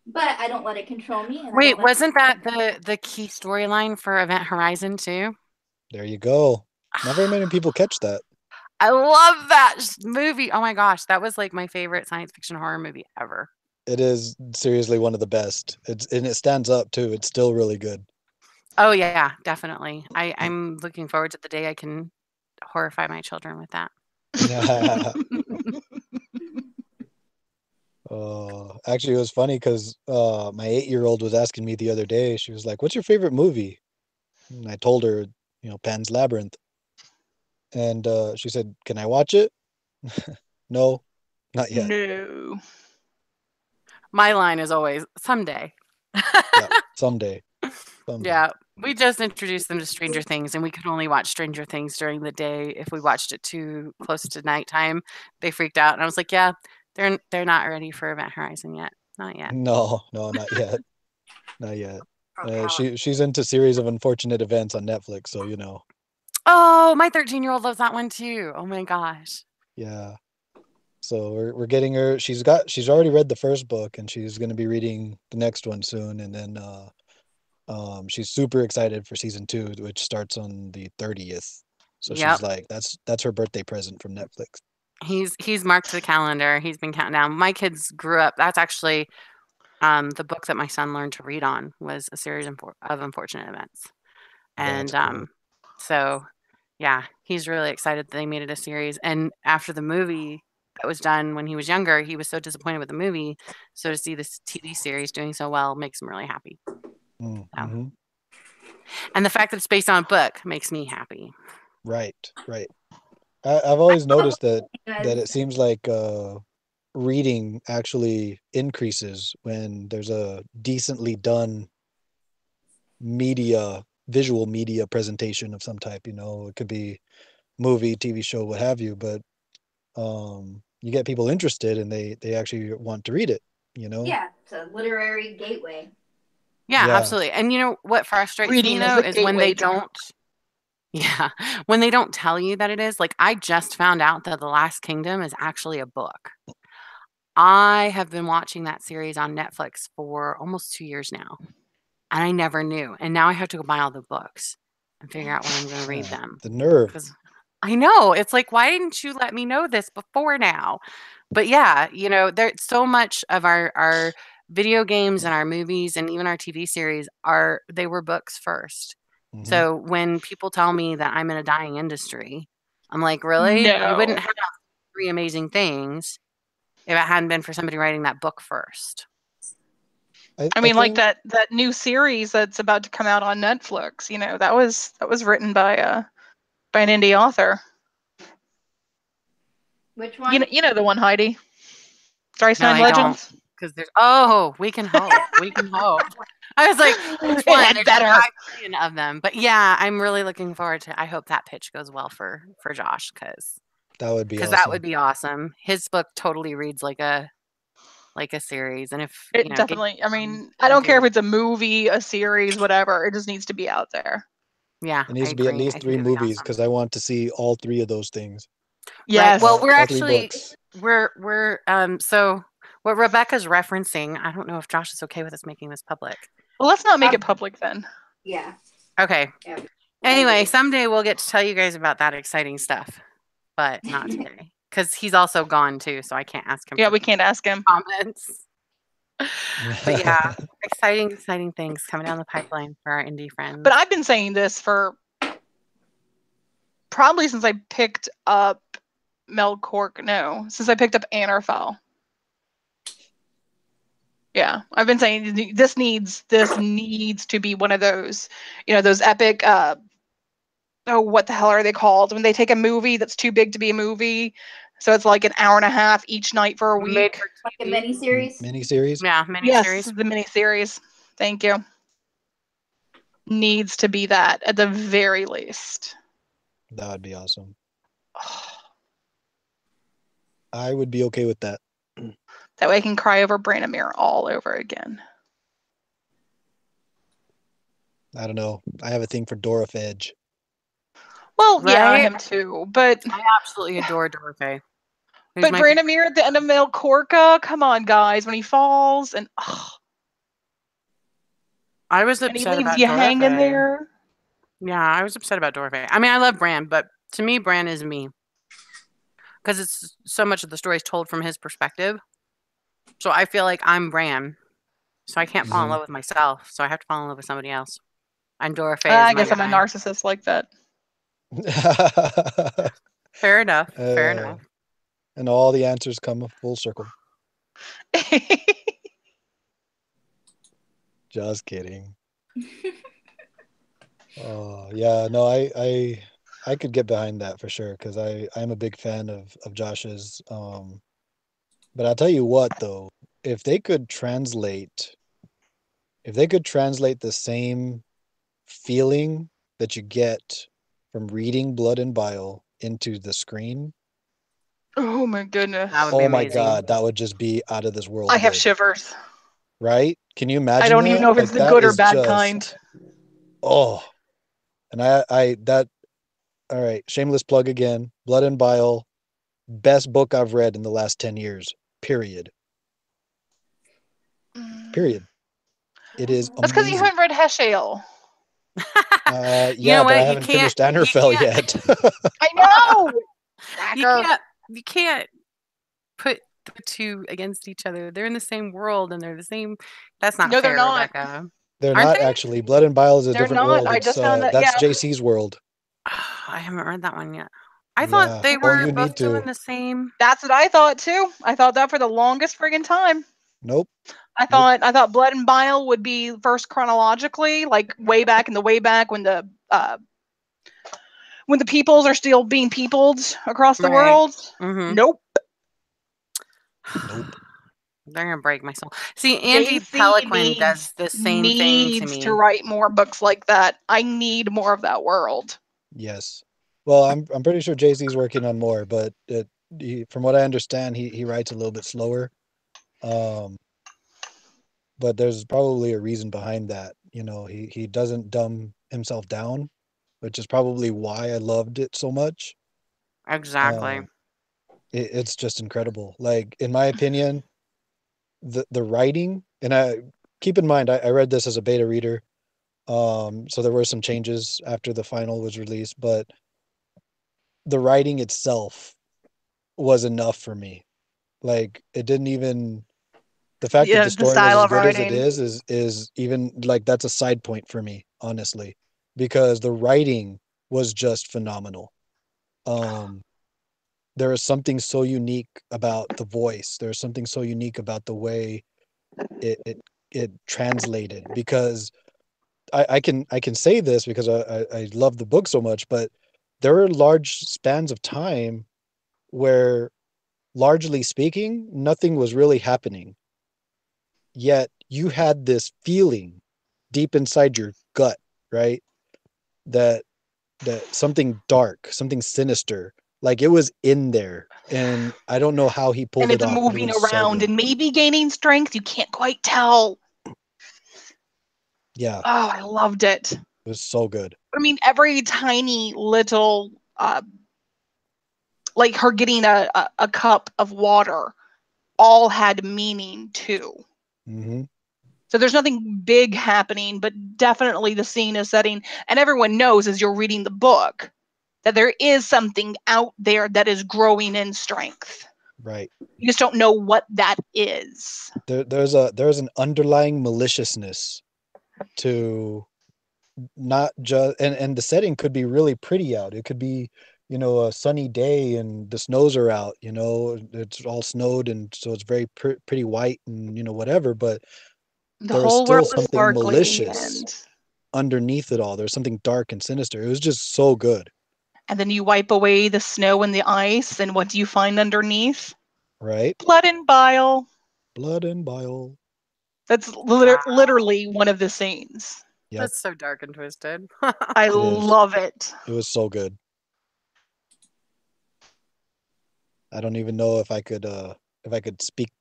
But I don't let it control me. And wait, wasn't that the key storyline for Event Horizon too? There you go. Not very many people catch that. I love that movie. Oh my gosh, that was like my favorite science fiction horror movie ever. It is seriously one of the best. And it stands up too. It's still really good. Oh yeah, definitely. I'm looking forward to the day I can horrify my children with that. Actually, it was funny because my 8-year-old was asking me the other day. She was like, "What's your favorite movie?" And I told her, Pan's Labyrinth. And she said, "Can I watch it?" No, not yet. No. My line is always someday. Yeah, someday. Yeah, we just introduced them to Stranger Things, and we could only watch Stranger Things during the day. If we watched it too close to nighttime, they freaked out, and I was like, "Yeah, they're not ready for Event Horizon yet, not yet." No, not yet. Not yet. She's into Series of Unfortunate Events on Netflix, so Oh, my 13-year-old loves that one too. Oh my gosh. yeah. So we're getting her. She's already read the first book, and she's going to be reading the next one soon, and then she's super excited for season 2, which starts on the 30th. So Yep. she's like, that's her birthday present from Netflix. He's marked the calendar. He's been counting down. My kids grew up. That's actually the book that my son learned to read on was a series of unfortunate events. And That's cool. so yeah, he's really excited that they made it a series. And after the movie that was done when he was younger, he was so disappointed with the movie. So to see this TV series doing so well makes him really happy. Mm-hmm. And the fact that it's based on a book makes me happy. Right. I've always noticed that it seems like reading actually increases when there's a decently done visual media presentation of some type. It could be movie, TV show, what have you, but you get people interested and they actually want to read it. Yeah, it's a literary gateway. Yeah, absolutely. And you know what frustrates Reading me though is when they don't. Yeah, when they don't tell you that it is. Like, I just found out that The Last Kingdom is actually a book. I have been watching that series on Netflix for almost 2 years now, and I never knew. And now I have to go buy all the books and figure out when I'm going to read them. The nerve. Because I know. It's like, why didn't you let me know this before now? But yeah, there's so much of our video games and our movies and even our TV series they were books first. Mm-hmm. So when people tell me that I'm in a dying industry, I'm like, really? No. We wouldn't have 3 amazing things if it hadn't been for somebody writing that book first. I mean, like that new series that's about to come out on Netflix. That was written by an indie author. Which one? You know the one, Heidi. Drystein No, Legends. Because we can hope. We can hope. I was like, which one? There's better. 5 million of them. But yeah, I'm really looking forward to. I hope that pitch goes well for Josh because that would be awesome. That would be awesome. His book totally reads like a series, and if it definitely. I mean, I don't care if it's a movie, a series, whatever. It just needs to be out there. Yeah, it needs to be at least 3 movies because I want to see all 3 of those things. Yes. Right. Well, we're actually we're so what Rebekah's referencing. I don't know if Josh is okay with us making this public. Well, let's not make it public then. Yeah. Okay. Yeah. Anyway, someday we'll get to tell you guys about that exciting stuff, but not today because he's also gone too, so I can't ask him. Yeah, we can't ask him comments. But yeah, exciting things coming down the pipeline for our indie friends. But I've been saying this for probably since I picked up since I picked up Anarfell. Yeah, I've been saying this needs to be one of those, those epic. What the hell are they called when they take a movie that's too big to be a movie? So it's like an hour and a half each night for a week. Like a miniseries? Miniseries? Yeah, miniseries. Yes, the miniseries. Thank you. Needs to be that at the very least. That would be awesome. I would be okay with that. That way I can cry over Branimir all over again. I don't know. I have a thing for Dorofedge. Well, yeah, him too. But I absolutely adore Dorothy. But Branimir at the end of Melkorka, come on, guys, when he falls and I was upset and he leaves about you Dorothy. hanging there. Yeah, I was upset about Dorothy. I mean, I love Bran, but to me, Bran is me because it's so much of the story is told from his perspective. So I feel like I'm Bran, so I can't fall in love with myself. So I have to fall in love with somebody else. And Dorothy is I my guess I'm a guy. narcissist like that. Fair enough. Fair enough. And all the answers come full circle. Just kidding. Oh yeah, no, I could get behind that for sure because I'm a big fan of Josh's. But I'll tell you what though, if they could translate, if they could translate the same feeling that you get from reading Blood and Bile into the screen, Oh my goodness. That would be oh my amazing. God, that would just be out of this world I have good, shivers. right? Can you I imagine don't even that? know if it's Like the that good or is bad kind. just oh, and I that all right, shameless plug again. Blood and Bile, best book I've read in the last 10 years. Period. Period. It is That's because you amazing. haven't read Heshale. You know Yeah, but I what? haven't finished Annerfell yet. I know. You can't put the two against each other. They're in the same world and they're the same. That's not No, they're fair, not. Rebecca. They're Aren't not they? actually. Blood and Bile is a They're different not. world. I It's just found that. that's Yeah. JC's world. I haven't read that one yet. I thought Yeah. they Oh, were you both need still to. in the same. That's what I thought too. I thought that for the longest friggin' time. Nope. I thought Blood and Bile would be first chronologically, like way back in the way back when the peoples are still being peopled across the Right. world. Mm-hmm. Nope. Nope. They're gonna break my soul. See, Andy JC Peliquin does the same thing to needs me. to write more books like that. I need more of that world. Yes. Well, I'm pretty sure JC's working on more, but from what I understand, he writes a little bit slower. Um, but there's probably a reason behind that. You know, he doesn't dumb himself down, which is probably why I loved it so much. Exactly. It's just incredible. Like in my opinion, the writing, and I keep in mind I read this as a beta reader, so there were some changes after the final was released, but the writing itself was enough for me. Like it didn't even the fact that Yeah, the the story was style as of good as it writing. is even like that's a side point for me, honestly, because the writing was just phenomenal. Um, there is something so unique about the voice. There's something so unique about the way it it, it translated because I can say this because I love the book so much, but there were large spans of time where, largely speaking, nothing was really happening. Yet you had this feeling deep inside your gut, right? That something dark, something sinister, like it was in there. And I don't know how he And pulled it it's off, but it moving was so around good. and maybe gaining strength. You can't quite tell. Yeah, Oh, I loved it. it was so good. I mean, every tiny little, like her getting a cup of water, all had meaning too. Hmm. So there's nothing big happening, but definitely the scene is setting, and everyone knows as you're reading the book that there is something out there that is growing in strength. Right. You just don't know what that is. There's an underlying maliciousness to not just, and the setting could be really pretty out. It could be, a sunny day and the snows are out, it's all snowed and so it's very pretty white and whatever, but The there was whole still world is something sparkly, malicious and underneath it all. There's something dark and sinister. It was just so good, then you wipe away the snow and the ice, and what do you find underneath? right? Blood and bile. Blood and bile. That's Wow. literally one of the scenes. Yep, That's so dark and twisted. I it is. love it. It was so good. I don't even know if I could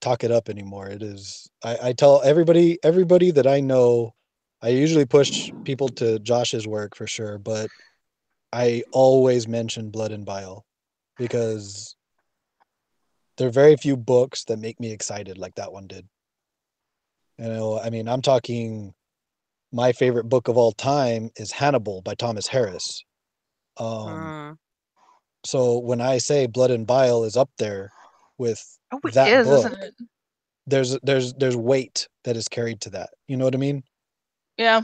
talk it up anymore. It is I tell everybody that I know, I usually push people to Josh's work for sure, but I always mention Blood and Bile because there are very few books that make me excited like that one did. I mean, I'm talking my favorite book of all time is Hannibal by Thomas Harris. Um, Mm. so when I say Blood and Bile is up there with Oh, it that is, book, isn't it? there's weight that is carried to that. You know what I mean? Yeah.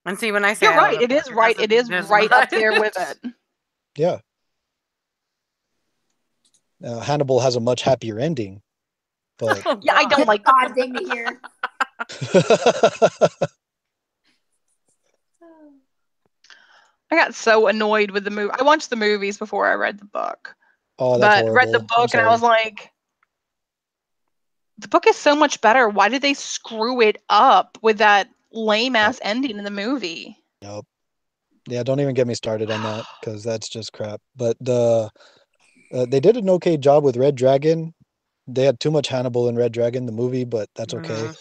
And see, when I say You're I love right. a It is book, right. It is doesn't right up just there much. with it. Yeah. Hannibal has a much happier ending, but Oh, Yeah, I God. don't like. Odd thing to hear. I got so annoyed with the movie. I watched the movies before I read the book, oh, that's but read the horrible. I'm book and I sorry. was like, the book is so much better. Why did they screw it up with that lame ass ending in the movie? Yep. Yeah, don't even get me started on that because that's just crap. But they did an okay job with Red Dragon. They had too much Hannibal in Red Dragon, the movie, but that's okay. Mhm.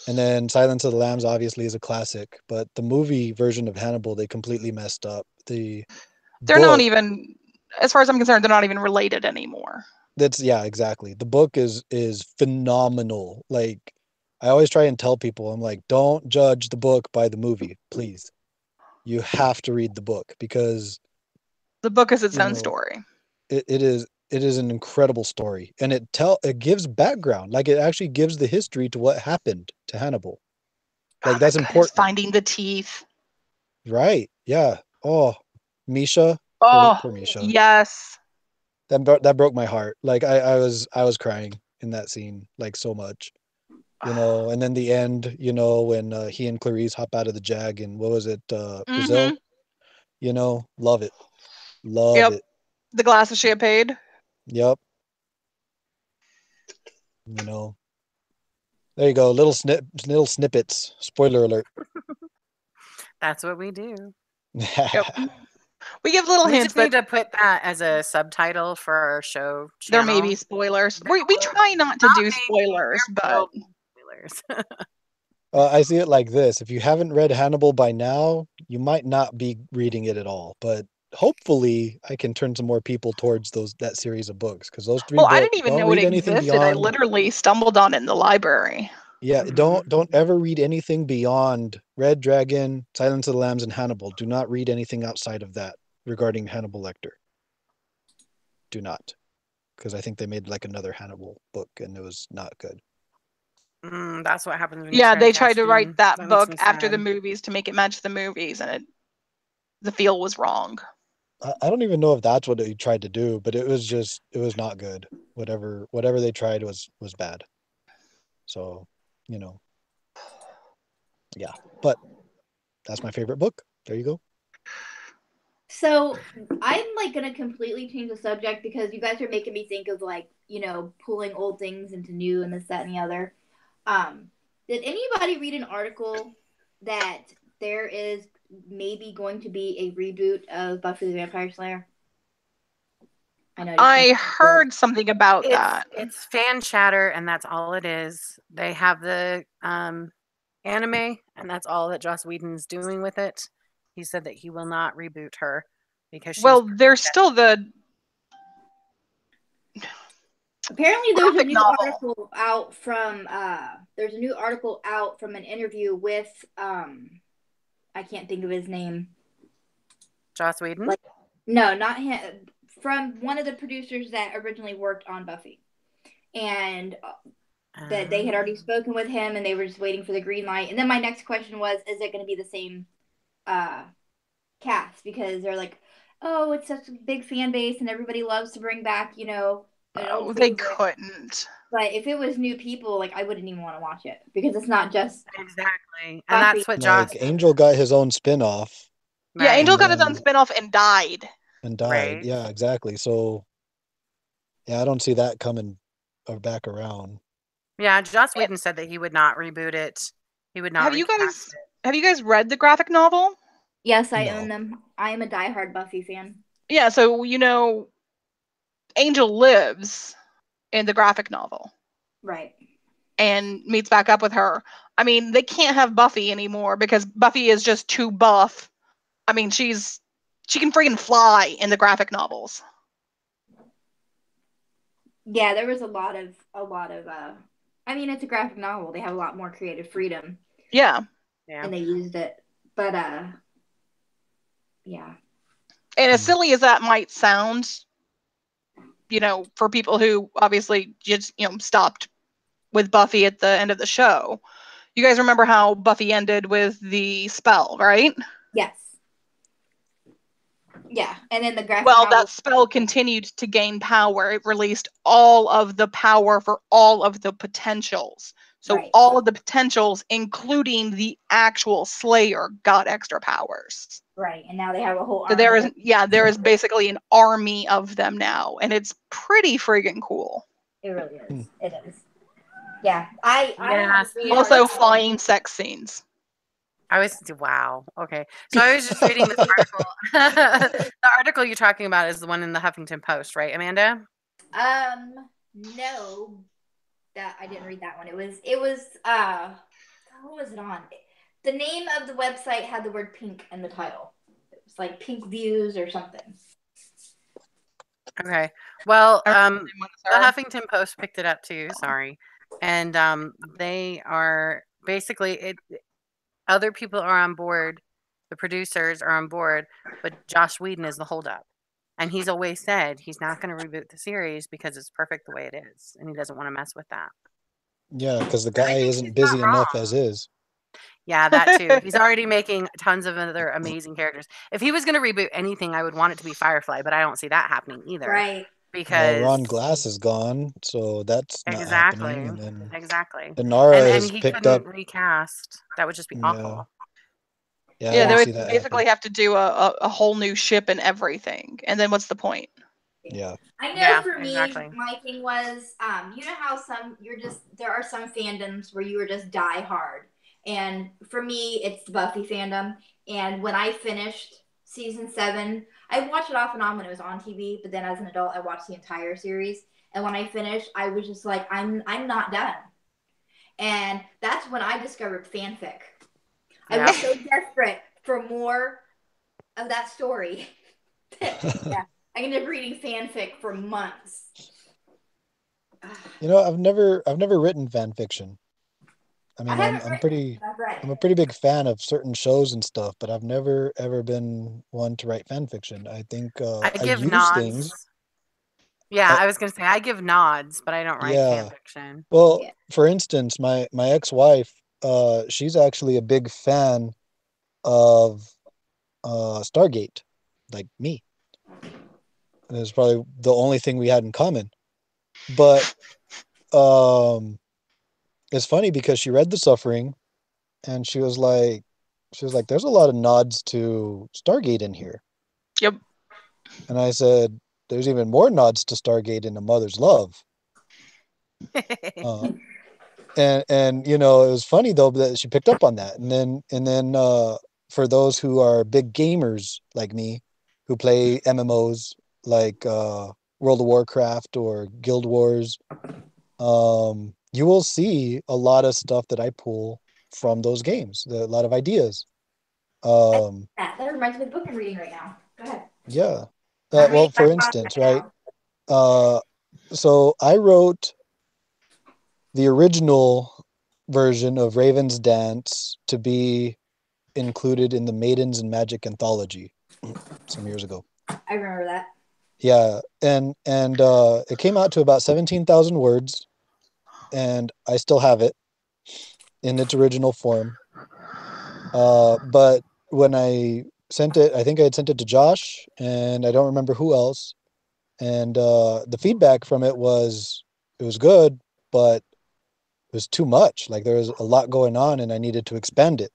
And then Silence of the Lambs obviously is a classic, but the movie version of Hannibal they completely messed up. The They're not book even, as far as I'm concerned, they're not even related anymore. that's yeah, exactly. The book is phenomenal. Like I always try and tell people, I'm like, don't judge the book by the movie, please. You have to read the book because The book is its you own know story. it is an incredible story and it gives background, like it actually gives the history to what happened to Hannibal. Oh Like my that's goodness, important, finding the teeth. right? Yeah. Oh, Misha, poor Oh, poor Misha. yes. That broke my heart. Like I was crying in that scene like so much. And then the end, when he and Clarice hop out of the Jag and what was it, Brazil? Mm-hmm. Love it. Love Yep. it. The glass of champagne. Yep. You know. There you go. Little snippets. Spoiler alert. That's what we do. Yep. We give little We hints, just need but to put that as a subtitle for our show there channel. may be spoilers. We try not to do spoilers, but Spoilers. I see it like this. If you haven't read Hannibal by now, you might not be reading it at all. But hopefully I can turn some more people towards that series of books. Because those three well, I didn't books, even don't know it read anything existed. I beyond. literally stumbled on it in the library. Yeah, Mhm. don't ever read anything beyond Red Dragon, Silence of the Lambs, and Hannibal. Do not read anything outside of that regarding Hannibal Lecter. Do not. Because I think they made like another Hannibal book and it was not good. That's what happens when you Yeah, try they tried to casting. write that That makes book me after the sad. movies to make it match the movies, and the feel was wrong. I don't even know if that's what they tried to do, but it was not good. Whatever they tried was bad. So, yeah. But that's my favorite book. There you go. So I'm like gonna completely change the subject because you guys are making me think of like, pulling old things into new and this, that, and the other. Did anybody read an article that there is maybe going to be a reboot of Buffy the Vampire Slayer? I know. I heard something about that. It's fan chatter, and that's all it is. They have the anime, and that's all that Joss Whedon's doing with it. He said that he will not reboot her because she's Well, there's still the Apparently, there's a graphic new novel. article out from an interview with I can't think of his name. Joss Whedon. No, not him. From one of the producers that originally worked on Buffy, and that they had already spoken with him, and they were just waiting for the green light. And then my next question was, is it going to be the same cast? Because they're like, oh, it's such a big fan base, and everybody loves to bring back, an old They favorite. couldn't. But if it was new people, like I wouldn't even want to watch it because it's not just exactly, and Buffy. that's what Joss. Like Angel got his own spin-off Yeah, Angel got his own then spinoff and died. and died. Right. Yeah, exactly. So yeah, I don't see that coming back around. Yeah, Joss Whedon said that he would not reboot it. He would not. Have you guys read the graphic novel? Yes, I No. own them. I am a diehard Buffy fan. Yeah, so Angel lives in the graphic novel. Right. And meets back up with her. I mean, they can't have Buffy anymore because Buffy is just too buff. I mean, she can freaking fly in the graphic novels. Yeah, there was a lot of I mean, it's a graphic novel. They have a lot more creative freedom. Yeah. And they used it. But yeah. And as silly as that might sound, for people who obviously just, stopped with Buffy at the end of the show, You guys remember how Buffy ended with the spell, right? Yes. Yeah, and then the graphic Well, novel. that spell continued to gain power. It released all of the power for all of the potentials. So Right. all of the potentials, including the actual Slayer, got extra powers. Right, and now they have a whole So army. there is basically an army of them now, and it's pretty friggin' cool. It really is. It is. Yeah, I Yes. Also, flying sex scenes. Wow. Okay. So I was just reading this article. The article you're talking about is the one in the Huffington Post, right, Amanda? No, that I didn't read that one. It was what was it on? The name of the website had the word pink in the title. It was like Pink Views or something. Okay. Well, I the remember the name was her. Huffington Post picked it up too. Sorry, and they are basically other people are on board. The producers are on board, but Josh Whedon is the holdup. And he's always said he's not going to reboot the series because it's perfect the way it is, and he doesn't want to mess with that. Yeah, because the And I guy think isn't he's busy not enough wrong. as is. Yeah, that too. He's already making tons of other amazing characters. If he was going to reboot anything, I would want it to be Firefly, but I don't see that happening either. Right. Because Well, Ron Glass is gone, so that's not exactly, happening. And then exactly. Inara And has he picked couldn't up. recast. That would just be Yeah, awful. yeah, I Yeah, don't they see would that basically happening. have to do a whole new ship and everything. And then what's the point? Yeah. I know Yeah, for me, exactly. my thing was, you know how there are some fandoms where you are just die hard. And for me, it's the Buffy fandom. And when I finished season 7, I watched it off and on when it was on TV, but then as an adult, I watched the entire series. And when I finished, I was just like, I'm not done. And that's when I discovered fanfic. I was so desperate for more of that story. Yeah. I ended up reading fanfic for months. You know, I've never written fan fiction. I mean, haven't I'm written it, but I've read I'm a it. pretty big fan of certain shows and stuff, but I've never ever been one to write fan fiction. I think I I give use things. nods. Yeah, I I was going to say I give nods, but I don't write fan Yeah. fiction. Well, Yeah. for instance, my ex-wife, she's actually a big fan of Stargate, like me. And it's probably the only thing we had in common. But um it's funny because she read The Suffering and she was like, there's a lot of nods to Stargate in here. Yep. And I said, there's even more nods to Stargate in A Mother's Love. Uh, and you know, it was funny though that she picked up on that. And then for those who are big gamers like me, who play MMOs like World of Warcraft or Guild Wars, you will see a lot of stuff that I pull from those games. A lot of ideas. That reminds me of the book I'm reading right now. Go ahead. Yeah. I'm Well, reading for my instance, right right? now. So I wrote the original version of Raven's Dance to be included in the Maidens and Magic anthology some years ago. I remember that. Yeah, and it came out to about 17,000 words, and I still have it in its original form. But when I sent it, I think I had sent it to Josh, and I don't remember who else. And the feedback from it was good, but it was too much. Like there was a lot going on, and I needed to expand it.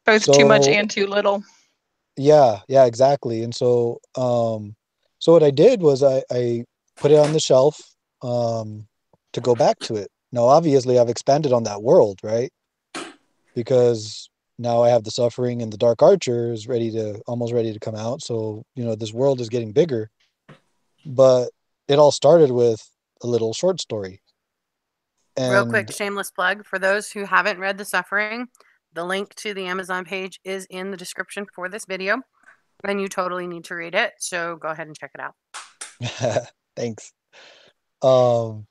Both too much So and too little. yeah, exactly. And so what I did was I put it on the shelf to go back to it. Now, obviously, I've expanded on that world, right? Because now I have The Suffering, and The Dark Archer is almost ready to come out. So, you know, this world is getting bigger. But it all started with a little short story. Real quick, And shameless plug for those who haven't read The Suffering. The link to the Amazon page is in the description for this video, and you totally need to read it. So go ahead and check it out. thanks. Um,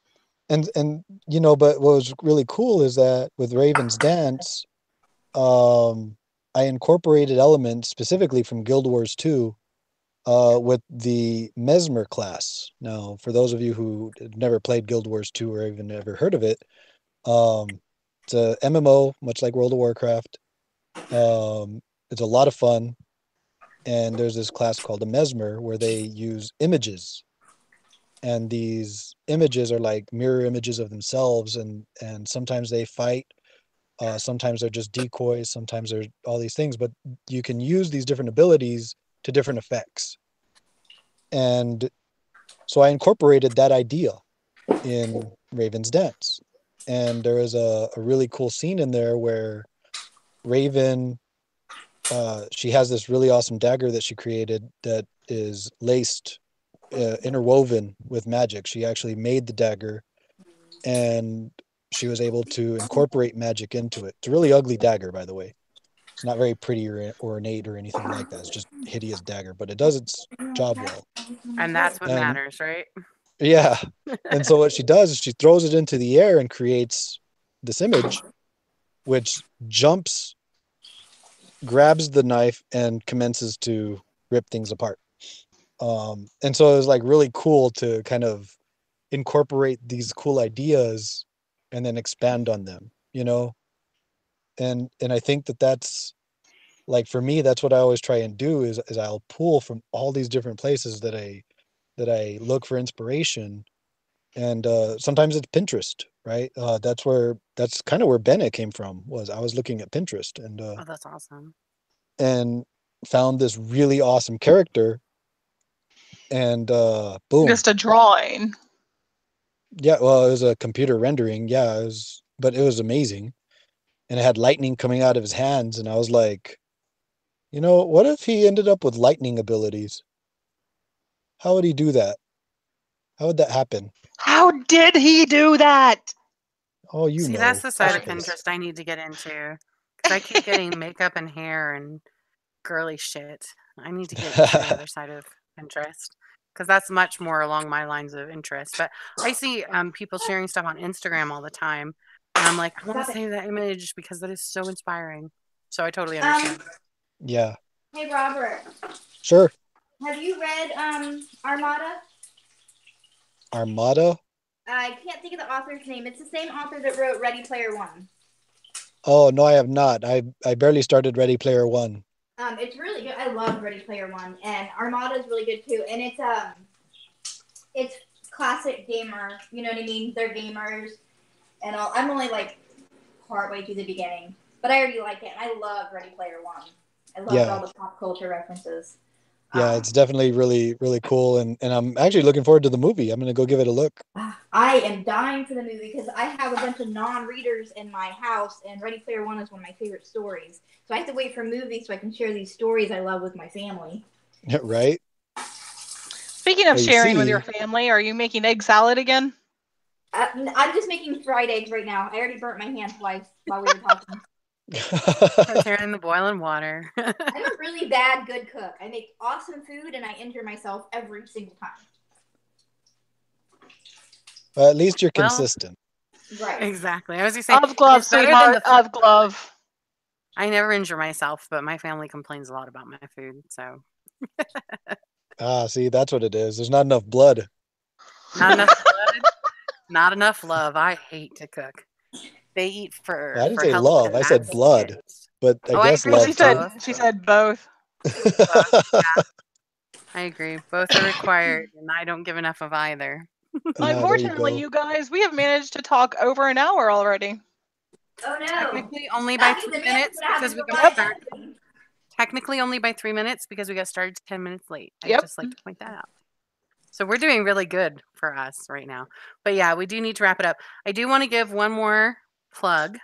and you know, but what was really cool is that with Raven's Dance, I incorporated elements specifically from Guild Wars 2 with the Mesmer class. Now, for those of you who had never played Guild Wars 2 or even ever heard of it, um, It's a MMO, much like World of Warcraft. It's a lot of fun. And there's this class called a mesmer where they use images. And these images are like mirror images of themselves. And sometimes they fight. Sometimes they're just decoys. Sometimes they're all these things. But you can use these different abilities to different effects. And so I incorporated that idea in Raven's Dance. And there is a really cool scene in there where Raven, she has this really awesome dagger that she created that is laced, interwoven with magic. She actually made the dagger, and she was able to incorporate magic into it. It's a really ugly dagger, by the way. It's not very pretty or ornate or anything like that. It's just a hideous dagger, but it does its job well. And that's what And matters, right? yeah. And so what she does is she throws it into the air and creates this image, which jumps, grabs the knife, and commences to rip things apart. And so it was like really cool to kind of incorporate these cool ideas and then expand on them, you know? And I think that that's like, for me, that's what I always try and do is I'll pull from all these different places that I look for inspiration. And sometimes it's Pinterest, right? That's kind of where Bennett came from. Was I was looking at Pinterest Oh, that's awesome. and found this really awesome character, and boom. Just a drawing. Yeah, well, it was a computer rendering. Yeah, but it was amazing, and it had lightning coming out of his hands, and I was like, what if he ended up with lightning abilities? How would he do that? How would that happen? How did he do that? Oh, See, that's the side of Pinterest I need to get into. Because I keep getting makeup and hair and girly shit. I need to get to the other side of Pinterest. Because that's much more along my lines of interest. But I see people sharing stuff on Instagram all the time. And I'm like, I want to save that image because that is so inspiring. So I totally understand. Yeah. Hey, Robert. Sure. Have you read Armada? Armada? I can't think of the author's name. It's the same author that wrote Ready Player One. Oh, no, I have not. I barely started Ready Player One. It's really good. I love Ready Player One, and Armada is really good too. And it's classic gamer. You know what I mean? They're gamers, and all. I'm only like partway through the beginning, but I already like it. And I love Ready Player One. I love all the pop culture references. Yeah, it's definitely really, really cool. And I'm actually looking forward to the movie. I'm going to go give it a look. I am dying for the movie because I have a bunch of non-readers in my house, and Ready Player One is one of my favorite stories. So I have to wait for movies so I can share these stories I love with my family. Right? Speaking of sharing with your family, are you making egg salad again? I'm just making fried eggs right now. I already burnt my hand twice while we were talking. Preparing the boiling water. I'm a really bad good cook. I make awesome food and I injure myself every single time. Well, at least you're consistent. Right. Exactly. I was just saying, of glove, sweetheart. Of glove. I never injure myself, but my family complains a lot about my food. So. See, that's what it is. There's not enough blood. Not enough blood. Not enough love. I hate to cook. They eat for. Well, I didn't say love. I said blood. But I guess love. She said both. Yeah. I agree. Both are required, and I don't give enough of either. Unfortunately, you guys, we have managed to talk over an hour already. Oh no! Technically, only by 3 minutes because we got started. Technically, only by 3 minutes because we got started 10 minutes late. I'd just like to point that out. So we're doing really good for us right now. But yeah, we do need to wrap it up. I do want to give one more plug.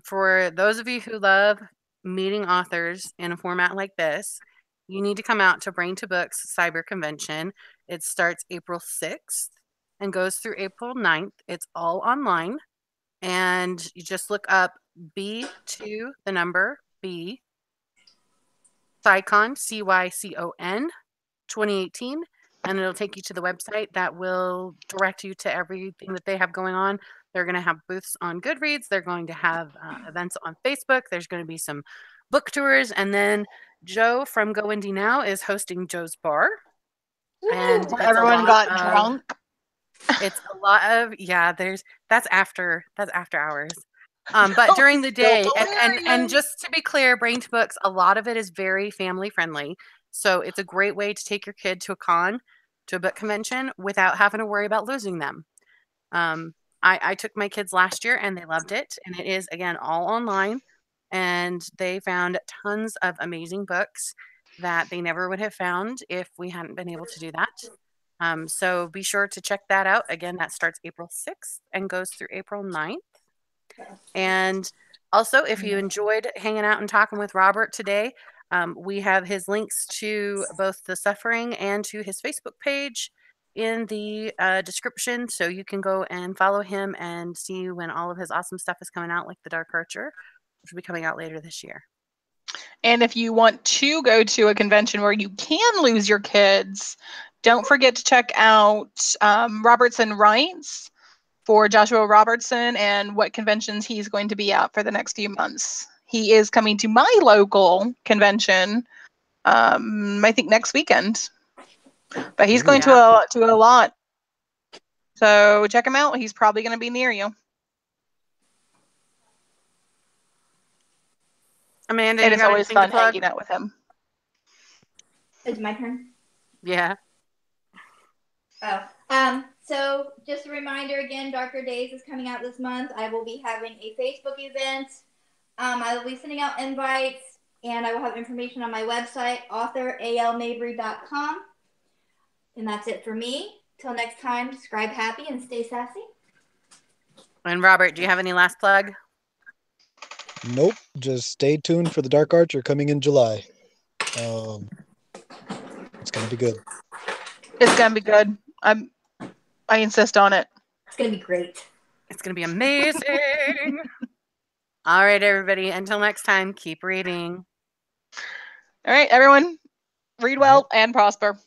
For those of you who love meeting authors in a format like this, you need to come out to Brain to Books Cyber Convention. It starts April 6th and goes through April 9th. It's all online. And you just look up B2, the number B, Cycon, CYCON 2018. And it'll take you to the website that will direct you to everything that they have going on. They're going to have booths on Goodreads. They're going to have events on Facebook. There's going to be some book tours. And then Joe from Go Indie Now is hosting Joe's Bar. And everyone got drunk. It's a lot of, that's after hours. But during the day, Hilarious. and just to be clear, Brain to Books, a lot of it is very family friendly. So it's a great way to take your kid to a con, to a book convention, without having to worry about losing them. I took my kids last year and they loved it. And it is, again, all online. And they found tons of amazing books that they never would have found if we hadn't been able to do that. So be sure to check that out. Again, that starts April 6th and goes through April 9th. And also, if you enjoyed hanging out and talking with Robert today, we have his links to both the Suffering and to his Facebook page in the description. So you can go and follow him and see when all of his awesome stuff is coming out, like The Dark Archer, which will be coming out later this year. And if you want to go to a convention where you can lose your kids, don't forget to check out Robertson Writes for Joshua Robertson and what conventions he's going to be at for the next few months. He is coming to my local convention, I think next weekend. But he's going to a lot. So check him out. He's probably going to be near you. Amanda, It you is got always anything to fun plug? hanging out with him. It's my turn. Yeah. So just a reminder again, Darker Days is coming out this month. I will be having a Facebook event. I will be sending out invites, and I will have information on my website, authoralmabry.com. And that's it for me. Till next time, scribe happy and stay sassy. And Robert, do you have any last plug? Nope. Just stay tuned for The Dark Archer coming in July. It's going to be good. It's going to be good. I insist on it. It's going to be great. It's going to be amazing. All right, everybody. Until next time, keep reading. All right, everyone. Read well and prosper.